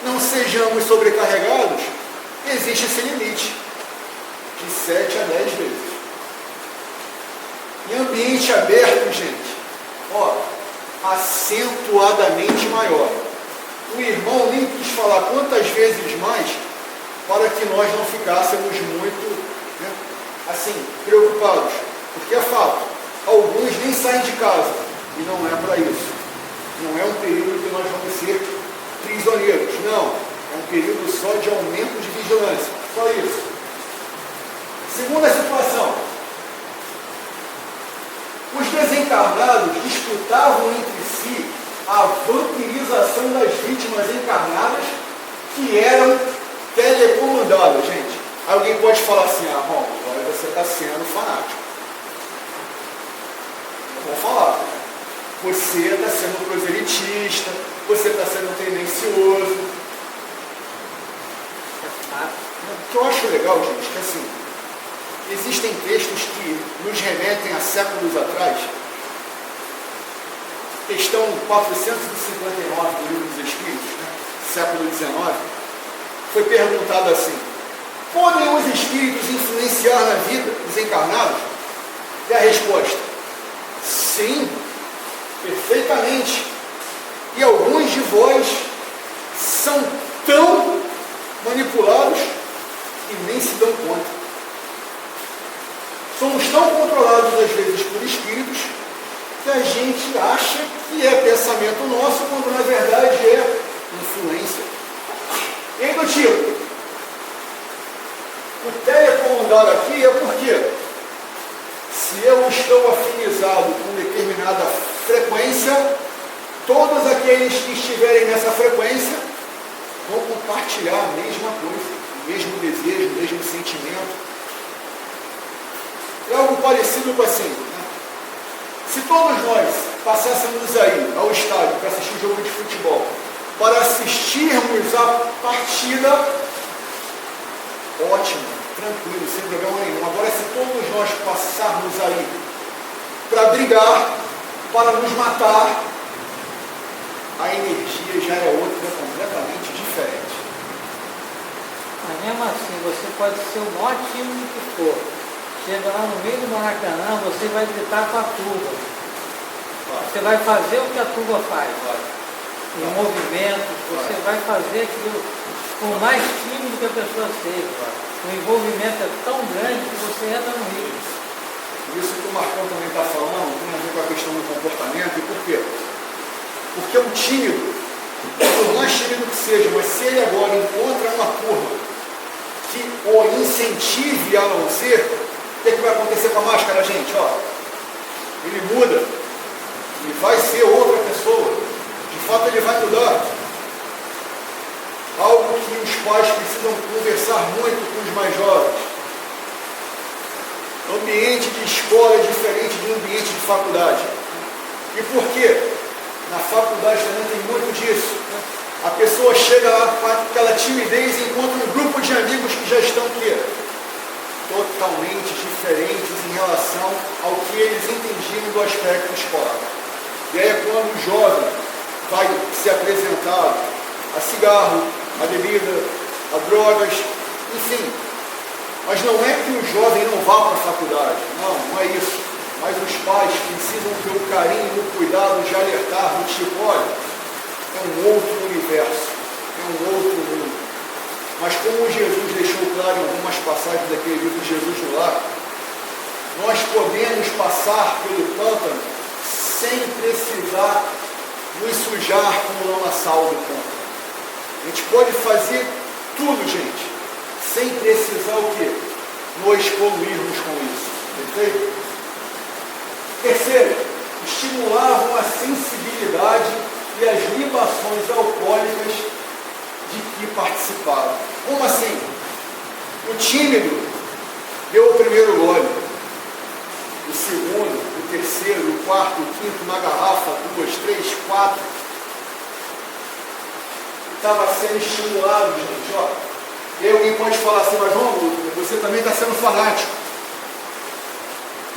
não sejamos sobrecarregados, existe esse limite de 7 a 10 vezes. Em ambiente aberto, gente, ó, acentuadamente maior. O irmão nem quis falar quantas vezes mais para que nós não ficássemos muito, né, assim, preocupados. Porque é fato, alguns nem saem de casa, e não é para isso. Não é um período que nós vamos ser prisioneiros, não. É um período só de aumento de vigilância, só isso. Segunda situação, os desencarnados disputavam entre si a vampirização das vítimas encarnadas que eram telecomandadas, gente. Alguém pode falar assim: ah, bom, agora você está sendo fanático. Vou falar. você está sendo proselitista, você está sendo tendencioso. O que eu acho legal, gente, é que assim, existem textos que nos remetem a séculos atrás. Questão 459 do Livro dos Espíritos, né? Século XIX, foi perguntado assim: podem os espíritos influenciar na vida dos encarnados? E a resposta: sim, perfeitamente. E alguns de vós são tão manipulados que nem se dão conta. Somos tão controlados às vezes por espíritos que a gente acha que é pensamento nosso, quando na verdade é influência. E aí, do tipo, o telecomandar aqui é porque se eu estou afinizado com determinada frequência, todos aqueles que estiverem nessa frequência vão compartilhar a mesma coisa, o mesmo desejo, o mesmo sentimento. É algo parecido com assim, né? Se todos nós passássemos aí ao estádio para assistir jogo de futebol, para assistirmos a partida, ótimo, tranquilo, sem problema nenhum. Agora, se todos nós passarmos aí para brigar, para nos matar, a energia já é outra, completamente diferente. Mas mesmo assim, você pode ser o maior time que for. Chega lá no meio do Maracanã, você vai gritar com a turba. Você vai fazer o que a turba faz. Em movimentos, você vai fazer aquilo por mais tímido que a pessoa seja. O envolvimento é tão grande que você entra no rio. Isso que o Marcão também está falando tem a ver com a questão do comportamento. E por quê? Porque o tímido, por mais tímido que seja, mas se ele agora encontra uma turma que o incentive a não ser, o que vai acontecer com a máscara, gente? Ó, ele muda, ele vai ser outra pessoa, de fato ele vai mudar. Algo que os pais precisam conversar muito com os mais jovens. O ambiente de escola é diferente do ambiente de faculdade. E por quê? Na faculdade também tem muito disso. A pessoa chega lá com aquela timidez e encontra um grupo de amigos que já estão aqui, totalmente diferentes em relação ao que eles entendiam do aspecto escolar. E aí é quando o jovem vai se apresentar a cigarro, a bebida, a drogas, enfim. Mas não é que o jovem não vá para a faculdade, não é isso. Mas os pais precisam ter o carinho e o cuidado de alertar do tipo, olha, é um outro universo, é um outro mundo. Mas como Jesus deixou claro em algumas passagens daquele livro Jesus no Lar, nós podemos passar pelo pântano sem precisar nos sujar como lamaçal do pântano. A gente pode fazer tudo, gente, sem precisar o quê? Nos poluirmos com isso. Perfeito? Terceiro, estimulavam a sensibilidade e as libações alcoólicas de que participaram. Como assim? O tímido deu o primeiro gole, o segundo, o terceiro, o quarto, o quinto, uma garrafa, 2, 3, 4. Estava sendo estimulado, gente, ó. E aí alguém pode falar assim, mas João, você também está sendo fanático.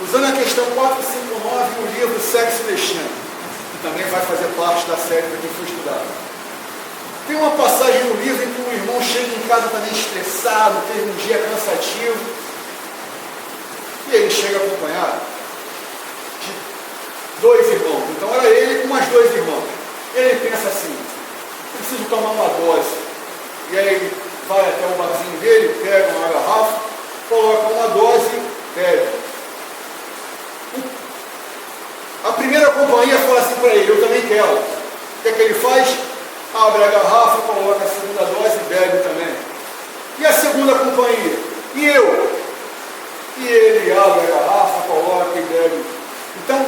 Usando a questão 459 no livro Sexo e Destino, que também vai fazer parte da série para quem for estudar. Tem uma passagem no livro em que um irmão chega em casa também estressado, teve um dia cansativo, e ele chega acompanhado de 2 irmãos. Então era ele com mais 2 irmãos. E ele pensa assim, preciso tomar uma dose. E aí ele vai até o barzinho dele, pega uma garrafa, coloca uma dose e bebe. A primeira companhia fala assim para ele, eu também quero. O que é que ele faz? Abre a garrafa, coloca a segunda dose e bebe também. E a segunda companhia? E eu? E ele abre a garrafa, coloca e bebe. Então,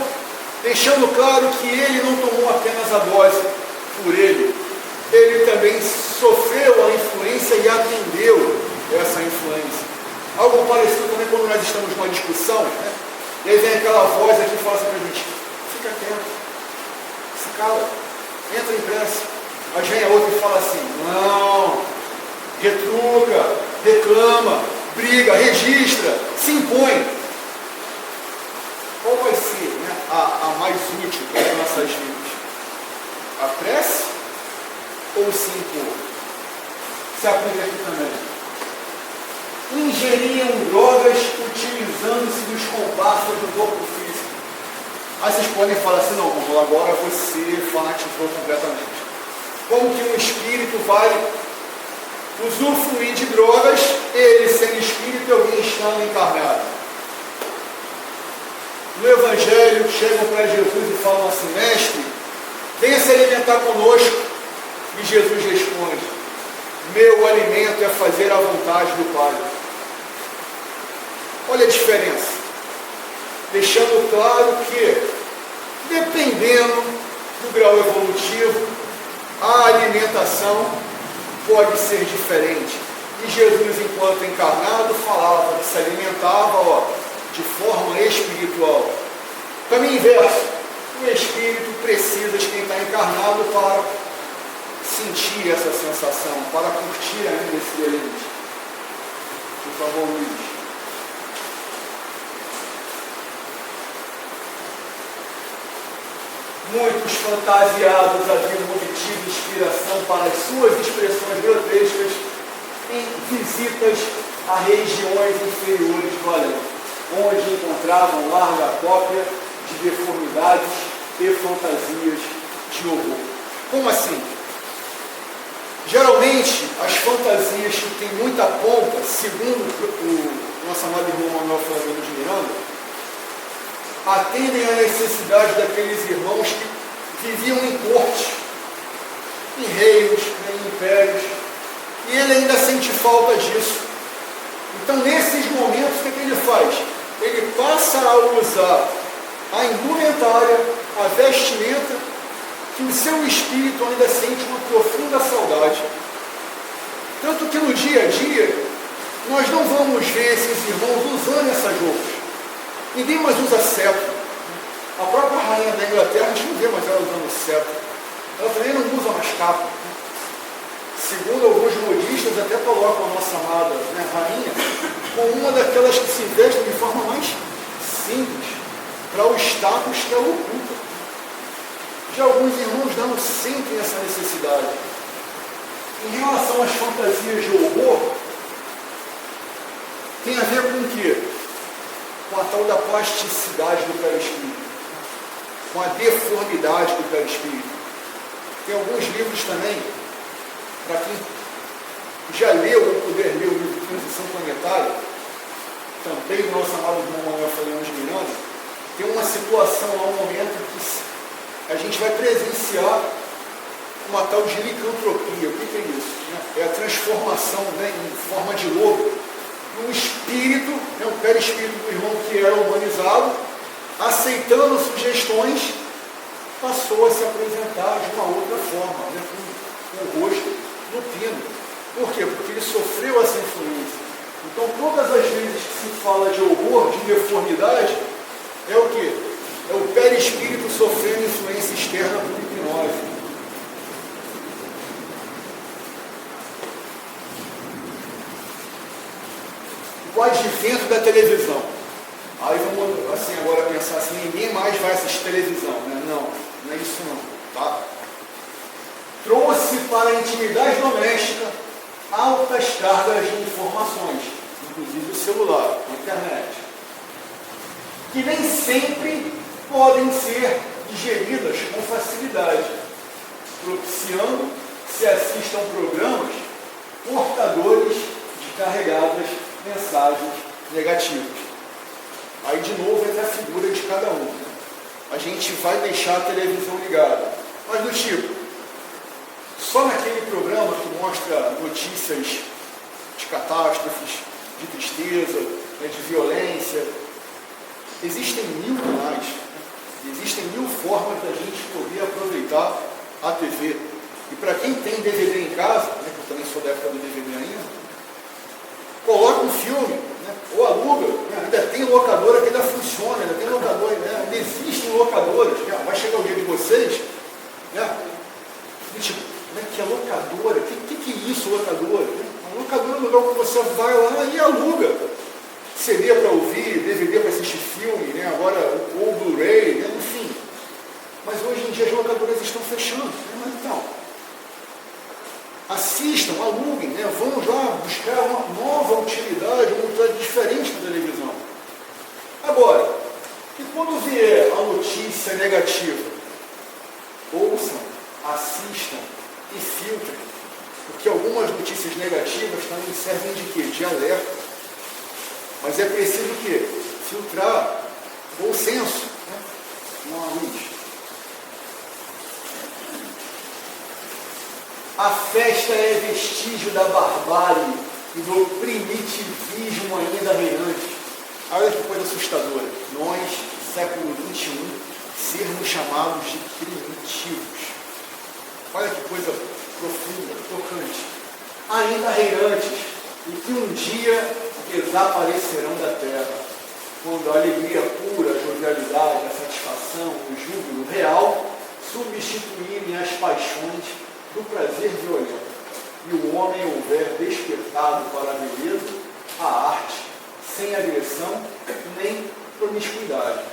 deixando claro que ele não tomou apenas a dose por ele também sofreu a influência e atendeu essa influência. Algo parecido também quando nós estamos numa discussão, né? E aí vem aquela voz aqui e fala assim para a gente, fica quieto, cala, entra em prece. Mas vem a outra e fala assim, não, retruca, reclama, briga, registra, se impõe. Qual vai ser, né, a mais útil para as nossas vidas? A prece ou se impor? Se aplica aqui também. Ingeriam drogas utilizando-se dos compassos do corpo físico. Aí vocês podem falar assim, não, agora você fanatizou completamente. Como que um espírito vai usufruir de drogas, ele sendo espírito e alguém estando encarnado? No Evangelho, chegam para Jesus e falam assim, mestre, venha se alimentar conosco. E Jesus responde, meu alimento é fazer a vontade do Pai. Olha a diferença. Deixando claro que, dependendo do grau evolutivo, a alimentação pode ser diferente. E Jesus, enquanto encarnado, falava que se alimentava de forma espiritual. Caminho inverso. O espírito precisa de quem está encarnado para sentir essa sensação, para curtir ainda esse deleite. Por favor, Luiz. Muitos fantasiados haviam obtido inspiração para as suas expressões grotescas em visitas a regiões inferiores do além, onde encontravam larga cópia de deformidades e fantasias de horror. Como assim? Geralmente, as fantasias que têm muita pompa, segundo o nosso amado irmão Manuel Flávio de Miranda, atendem à necessidade daqueles irmãos que viviam em cortes, em reinos, em impérios, e ele ainda sente falta disso. Então, nesses momentos, o que ele faz? Ele passa a usar a indumentária, a vestimenta, que o seu espírito ainda sente uma profunda saudade. Tanto que no dia a dia, nós não vamos ver esses irmãos usando essas roupas. Ninguém mais usa cetro. A própria rainha da Inglaterra, a gente não vê mais ela usando cetro. Ela também não usa mais capa. Segundo alguns modistas, até colocam a nossa amada, né, rainha como uma daquelas que se vestem de forma mais simples, para o status que ela ocupa. Já alguns irmãos não sentem essa necessidade. Em relação às fantasias de horror, tem a ver com o quê? Com a tal da plasticidade do perispírito, com a deformidade do perispírito. Tem alguns livros também, para quem já leu ou puder ler o livro Transição Planetária, também do nosso amado irmão Manuel Flávio de Miranda, tem uma situação lá, um momento que a gente vai presenciar uma tal de licantropia. O que é isso? É a transformação, né, em forma de lobo, um espírito, né, um perispírito do irmão que era humanizado, aceitando sugestões, passou a se apresentar de uma outra forma, né, com o rosto no pino. Por quê? Porque ele sofreu essa influência. Então, todas as vezes que se fala de horror, de deformidade, é o quê? É o perispírito sofrendo influência externa por hipnose. O advento da televisão. Aí vamos assim, agora pensar assim, ninguém mais vai assistir televisão, né? Não é isso não, tá? Trouxe para a intimidade doméstica altas cargas de informações, inclusive o celular, a internet, que nem sempre podem ser digeridas com facilidade, propiciando que se assistam programas portadores de carregadas mensagens negativas. Aí de novo entra a figura de cada um. A gente vai deixar a televisão ligada, mas do tipo, só naquele programa que mostra notícias de catástrofes, de tristeza, né, de violência, existem 1000 canais, existem 1000 formas da gente poder aproveitar a TV. E para quem tem DVD em casa, né, que eu também sou da época do DVD ainda, coloca um filme, né, ou aluga, né, ainda tem locadora que ainda funciona, ainda tem locadora, né, ainda existem locadoras, vai chegar o dia de vocês Né? E, tipo, como é que é locadora? O que é isso, locadora? A locadora é um lugar que você vai lá e aluga CD para ouvir, DVD para assistir filme, né? Agora ou Blu-ray, né? Enfim. Mas hoje em dia as locadoras estão fechando. Né? Mas então, assistam, aluguem, né? Vamos lá buscar uma nova utilidade, uma utilidade diferente da televisão. Agora, e quando vier a notícia negativa, ouçam, assistam e filtrem, porque algumas notícias negativas também servem de quê? De alerta. Mas é preciso o quê? Filtrar, bom senso, né? Não há luz. A festa é vestígio da barbárie e do primitivismo ainda reinante. Olha que coisa assustadora. Nós, século XXI, sermos chamados de primitivos. Olha que coisa profunda, tocante. Ainda reinantes, e que um dia desaparecerão da terra, quando a alegria pura, a jovialidade, a satisfação, o júbilo real substituírem as paixões do prazer violento, e o homem houver despertado para a beleza, a arte, sem agressão nem promiscuidade.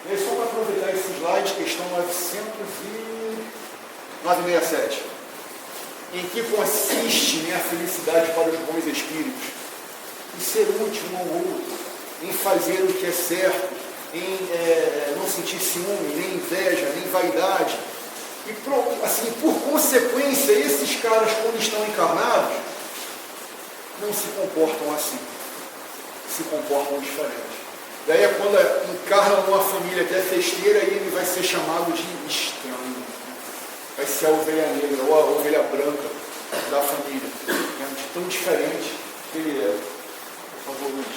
E só para aproveitar esse slide, questão 967, em que consiste, né, a felicidade para os bons espíritos? Em ser útil um ao outro, em fazer o que é certo, em não sentir ciúme, nem inveja, nem vaidade. E assim, por consequência, esses caras, quando estão encarnados, não se comportam assim, se comportam diferente. Daí é quando encarna numa família até festeira, e ele vai ser chamado de estranho. Vai ser a ovelha negra ou a ovelha branca da família, de tão diferente que ele é. Por favor, Luiz.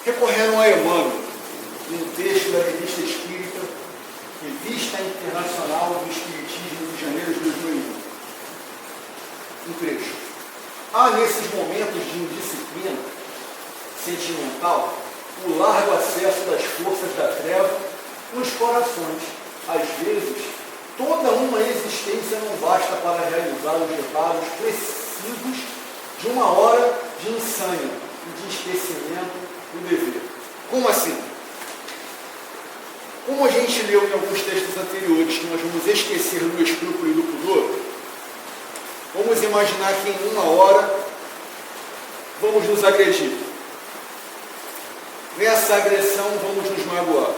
Recorrendo a Emmanuel, um texto da Revista Espírita, Revista Internacional do Espiritismo de janeiro de 2001. Um trecho. Há nesses momentos de indisciplina sentimental o largo acesso das forças da treva nos corações. Às vezes, toda uma existência não basta para realizar os reparos precisos de uma hora de insânia e de esquecimento do dever. Como assim? Como a gente leu em alguns textos anteriores que nós vamos esquecer do escrúpulo e do pudor, vamos imaginar que em uma hora vamos nos agredir. Nessa agressão vamos nos magoar.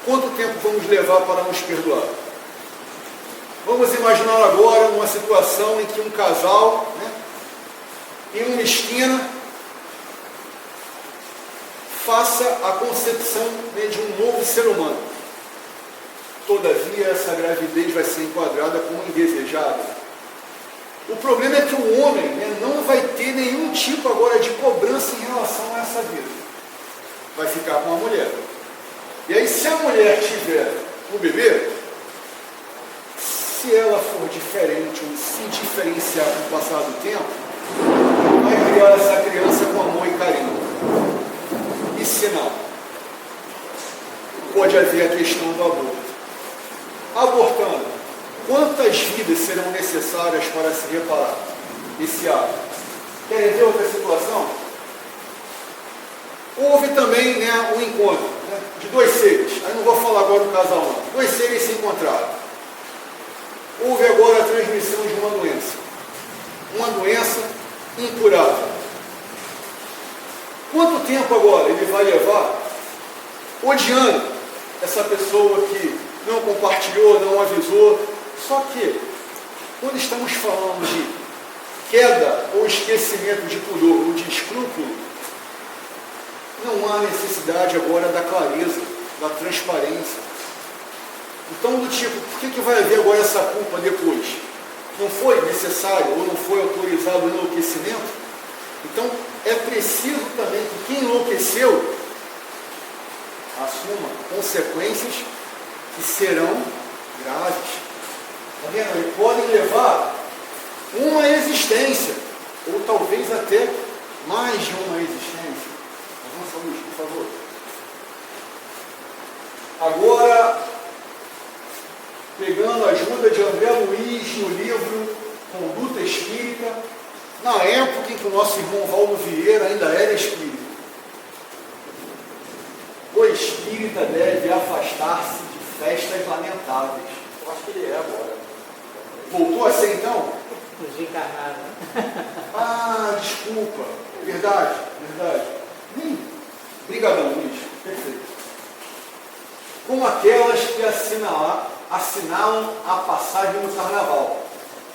Quanto tempo vamos levar para nos perdoar? Vamos imaginar agora uma situação em que um casal, né, em uma esquina, faça a concepção, né, de um novo ser humano. Todavia, essa gravidez vai ser enquadrada como indesejada. O problema é que o homem, né, não vai ter nenhum tipo agora de cobrança em relação a essa vida. Vai ficar com a mulher. E aí, se a mulher tiver o bebê, se ela for diferente ou se diferenciar com o passar do tempo, vai criar essa criança com amor e carinho. E se não? Pode haver a questão do aborto. Abortando, quantas vidas serão necessárias para se reparar esse ato? Querem ver outra situação? Houve também, né, um encontro, né, de dois seres. Aí não vou falar agora do casal não. Dois seres se encontraram. Houve agora a transmissão de uma doença. Uma doença incurável. Quanto tempo agora ele vai levar odiando essa pessoa que não compartilhou, não avisou? Só que, quando estamos falando de queda ou esquecimento de pudor ou de escrúpulo, não há necessidade agora da clareza, da transparência. Então, do tipo, por que vai haver agora essa culpa depois? Não foi necessário ou não foi autorizado o enlouquecimento? Então, é preciso também que quem enlouqueceu assuma consequências que serão graves. Está vendo? E podem levar uma existência, ou talvez até mais de uma existência. Luiz, por favor. Agora, pegando a ajuda de André Luiz no livro Conduta Espírita, na época em que o nosso irmão Valdo Vieira ainda era espírita. O espírita deve afastar-se de festas lamentáveis. Eu acho que ele é agora. Voltou a ser então? Desencarnado. Ah, desculpa. Verdade, verdade. Brigadão, Luiz. Perfeito. Como aquelas que assinalam a passagem no carnaval,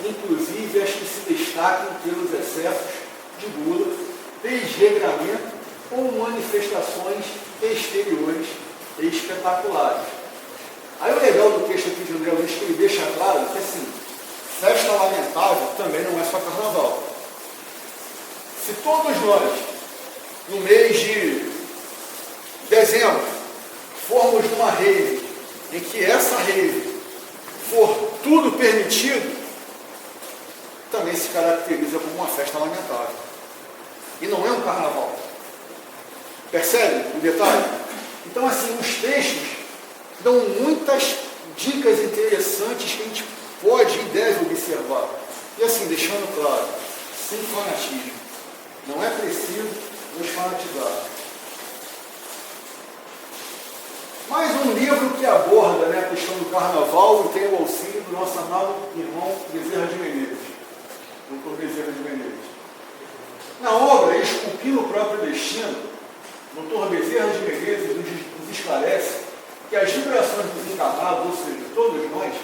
inclusive as que se destacam pelos excessos de gula, desregramento ou manifestações exteriores espetaculares. Aí o legal do texto aqui de André Luiz que ele deixa claro que assim, festa lamentável também não é só carnaval. Se todos nós, no mês de dezembro, formos numa rave, em que essa rave for tudo permitido, também se caracteriza como uma festa lamentável. E não é um carnaval. Percebe o detalhe? Então, assim, os textos dão muitas dicas interessantes que a gente pode e deve observar. E assim, deixando claro, sem fanatismo. Não é preciso nos fanatizar. Mais um livro que aborda, né, a questão do carnaval e tem o auxílio do nosso amado irmão Bezerra de Menezes. Doutor Bezerra de Menezes. Na obra Esculpindo o Próprio Destino, Dr. Bezerra de Menezes nos esclarece que as vibrações dos encarnados, ou seja, todos nós,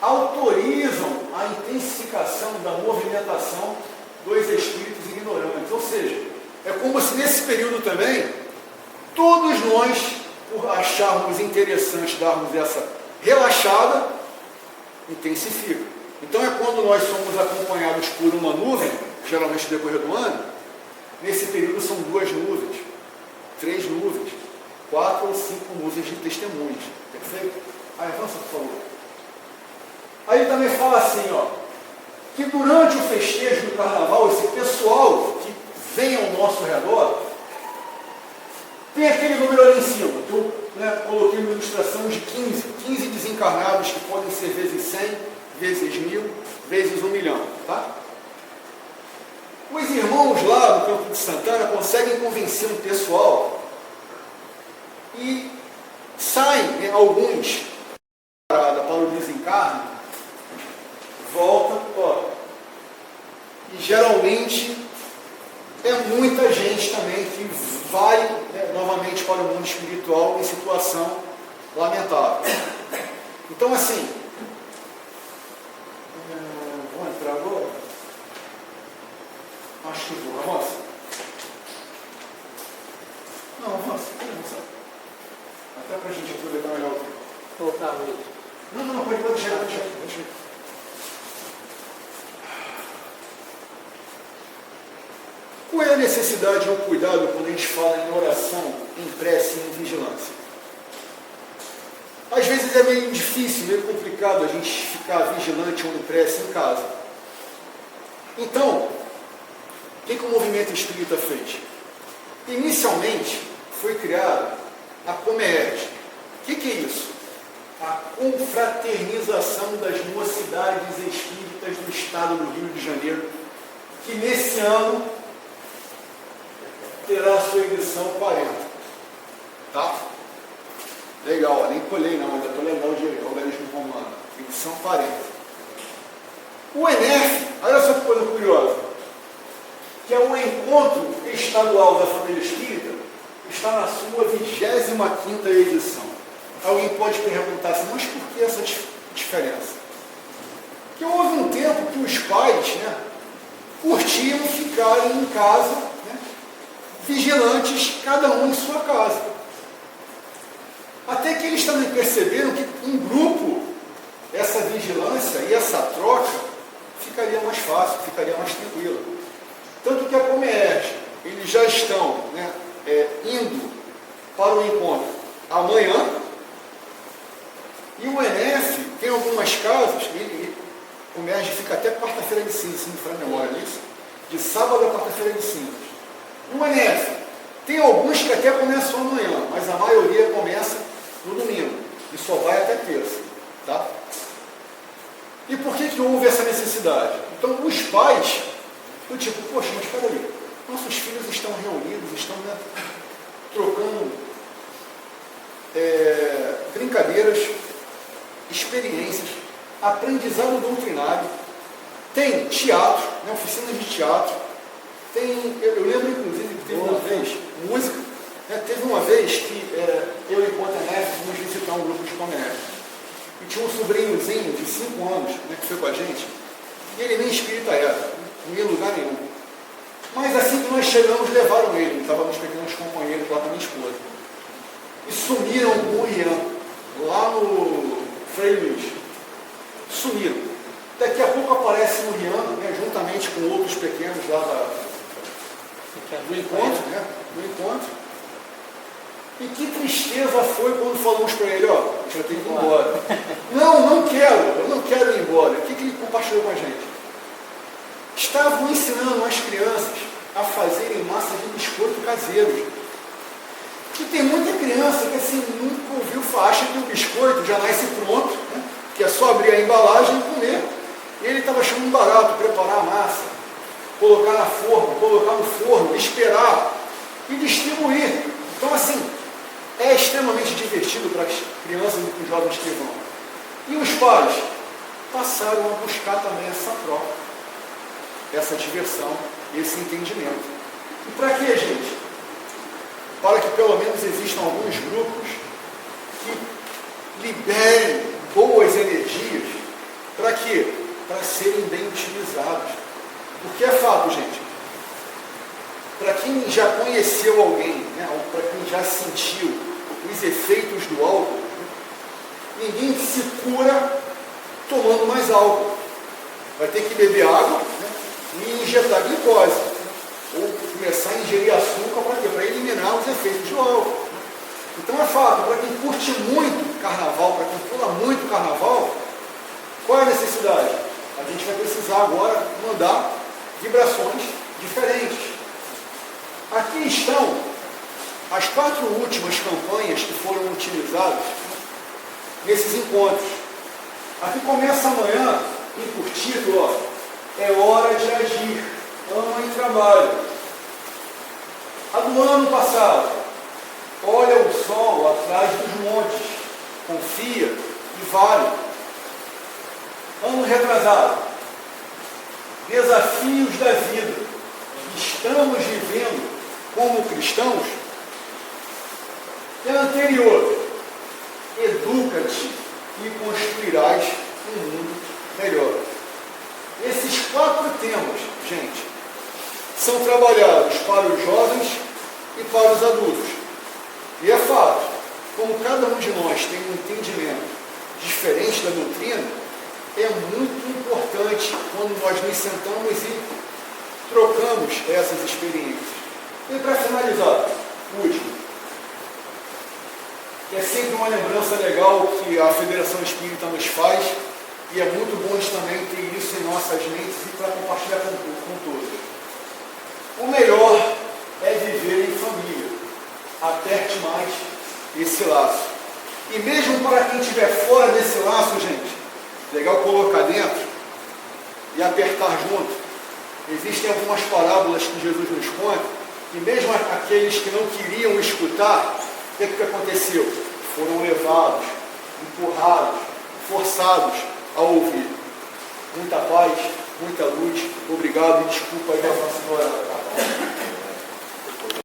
autorizam a intensificação da movimentação dos espíritos ignorantes. Ou seja, é como se nesse período também, todos nós, por acharmos interessante darmos essa relaxada, intensifica. Então é quando nós somos acompanhados por uma nuvem, geralmente no decorrer do ano, nesse período são 2 nuvens, 3 nuvens, 4 ou 5 nuvens de testemunhas. Perfeito? Aí avança, por favor. Aí ele também fala assim, ó, que durante o festejo do carnaval, esse pessoal que vem ao nosso redor, tem aquele número ali em cima, que eu coloquei uma ilustração de 15 desencarnados que podem ser vezes 100, vezes 1000, vezes 1 milhão, tá? Os irmãos lá do Campo de Santana conseguem convencer um pessoal e saem, alguns, para o desencarne, voltam, ó, e geralmente é muita gente também que vai novamente para o mundo espiritual em situação lamentável. Então, assim, vou entrar agora? Acho que vou. Avança. Não, avança. Até para a gente aproveitar melhor o tempo. Voltar, Luiz. Não, pode deixar. Qual é a necessidade ou cuidado quando a gente fala em oração, em prece e em vigilância? Às vezes é meio difícil, meio complicado a gente ficar vigilante ou em prece em casa. Então, o que o movimento espírita fez? Inicialmente, foi criada a Comerge. O que é isso? A confraternização das mocidades espíritas do estado do Rio de Janeiro, que nesse ano terá a sua edição 40. Tá? Legal, nem colhei não, ainda estou legal de organismo romano. Edição 40. O ENEF, olha só que coisa curiosa, que é um encontro estadual da família espírita, está na sua 25ª edição. Alguém pode perguntar assim, mas por que essa diferença? Porque houve um tempo que os pais curtiam ficarem em casa, vigilantes, cada um em sua casa. Até que eles também perceberam que em grupo, essa vigilância e essa troca ficaria mais fácil, ficaria mais tranquila. Tanto que a Comerge, eles já estão indo para o encontro amanhã, e o ENEF tem algumas casas, o Comerge fica até quarta-feira de cinzas, se não me falha a memória disso, de sábado a quarta-feira de cinzas. O ENEF Tem alguns que até começam amanhã, mas a maioria começa no domingo e só vai até terça, tá? E por que houve essa necessidade? Então, os pais, do tipo, poxa, mas peraí, nossos filhos estão reunidos, estão, né, trocando brincadeiras, experiências, aprendizado doutrinário, tem teatro, né, oficinas de teatro, tem, eu lembro inclusive que teve uma vez, música, né, teve uma vez que eu e Pontenef fomos visitar um grupo de Pontenef, e tinha um sobrinhozinho de 5 anos, né, que foi com a gente, e ele nem espírita era, não ia em lugar nenhum. Mas assim que nós chegamos, levaram ele estava nos pequenos companheiros lá com a minha esposa. E sumiram com o Ian, lá no Frei Luiz. Sumiram. Daqui a pouco aparece o Ian, né, juntamente com outros pequenos lá do encontro, né? Do encontro. E que tristeza foi quando falamos para ele, ó, a gente vai ter que ir embora. Não quero, eu não quero ir embora. O que ele compartilhou com a gente? Estavam ensinando as crianças a fazerem massa de biscoito caseiro. E tem muita criança que assim nunca ouviu falar, acha que o biscoito já nasce pronto, né? Que é só abrir a embalagem e comer. E ele estava achando barato preparar a massa, colocar na forma, colocar no forno, esperar e distribuir. Então assim, é extremamente divertido para as crianças e para os jovens que vão. E os pais passaram a buscar também essa troca, essa diversão, esse entendimento. E para quê, gente? Para que pelo menos existam alguns grupos que liberem boas energias. Para quê? Para serem bem utilizados. Porque é fato, gente. Para quem já conheceu alguém, né, ou para quem já sentiu os efeitos do álcool, ninguém se cura tomando mais álcool. Vai ter que beber água, né, e injetar glicose, ou começar a ingerir açúcar para eliminar os efeitos do álcool. Então é fato, para quem curte muito carnaval, para quem pula muito carnaval, qual é a necessidade? A gente vai precisar agora mandar vibrações diferentes. Aqui estão as 4 últimas campanhas que foram utilizadas nesses encontros. Aqui começa amanhã, e por título, ó, é hora de agir, ama e trabalho. A do ano passado, olha o sol atrás dos montes, confia e vale. Ano retrasado, desafios da vida, estamos vivendo como cristãos. E a anterior, educa-te e construirás um mundo melhor. Esses 4 temas, gente, são trabalhados para os jovens e para os adultos. E é fato, como cada um de nós tem um entendimento diferente da doutrina, é muito importante quando nós nos sentamos e trocamos essas experiências. E para finalizar, último, que é sempre uma lembrança legal que a Federação Espírita nos faz, e é muito bom também ter isso em nossas mentes e para compartilhar com todos. O melhor é viver em família. Aperte mais esse laço. E mesmo para quem estiver fora desse laço, gente, legal colocar dentro e apertar junto. Existem algumas parábolas que Jesus nos conta, e mesmo aqueles que não queriam escutar, o que aconteceu? Foram levados, empurrados, forçados a ouvir. Muita paz, muita luz. Obrigado e desculpa aí da senhora.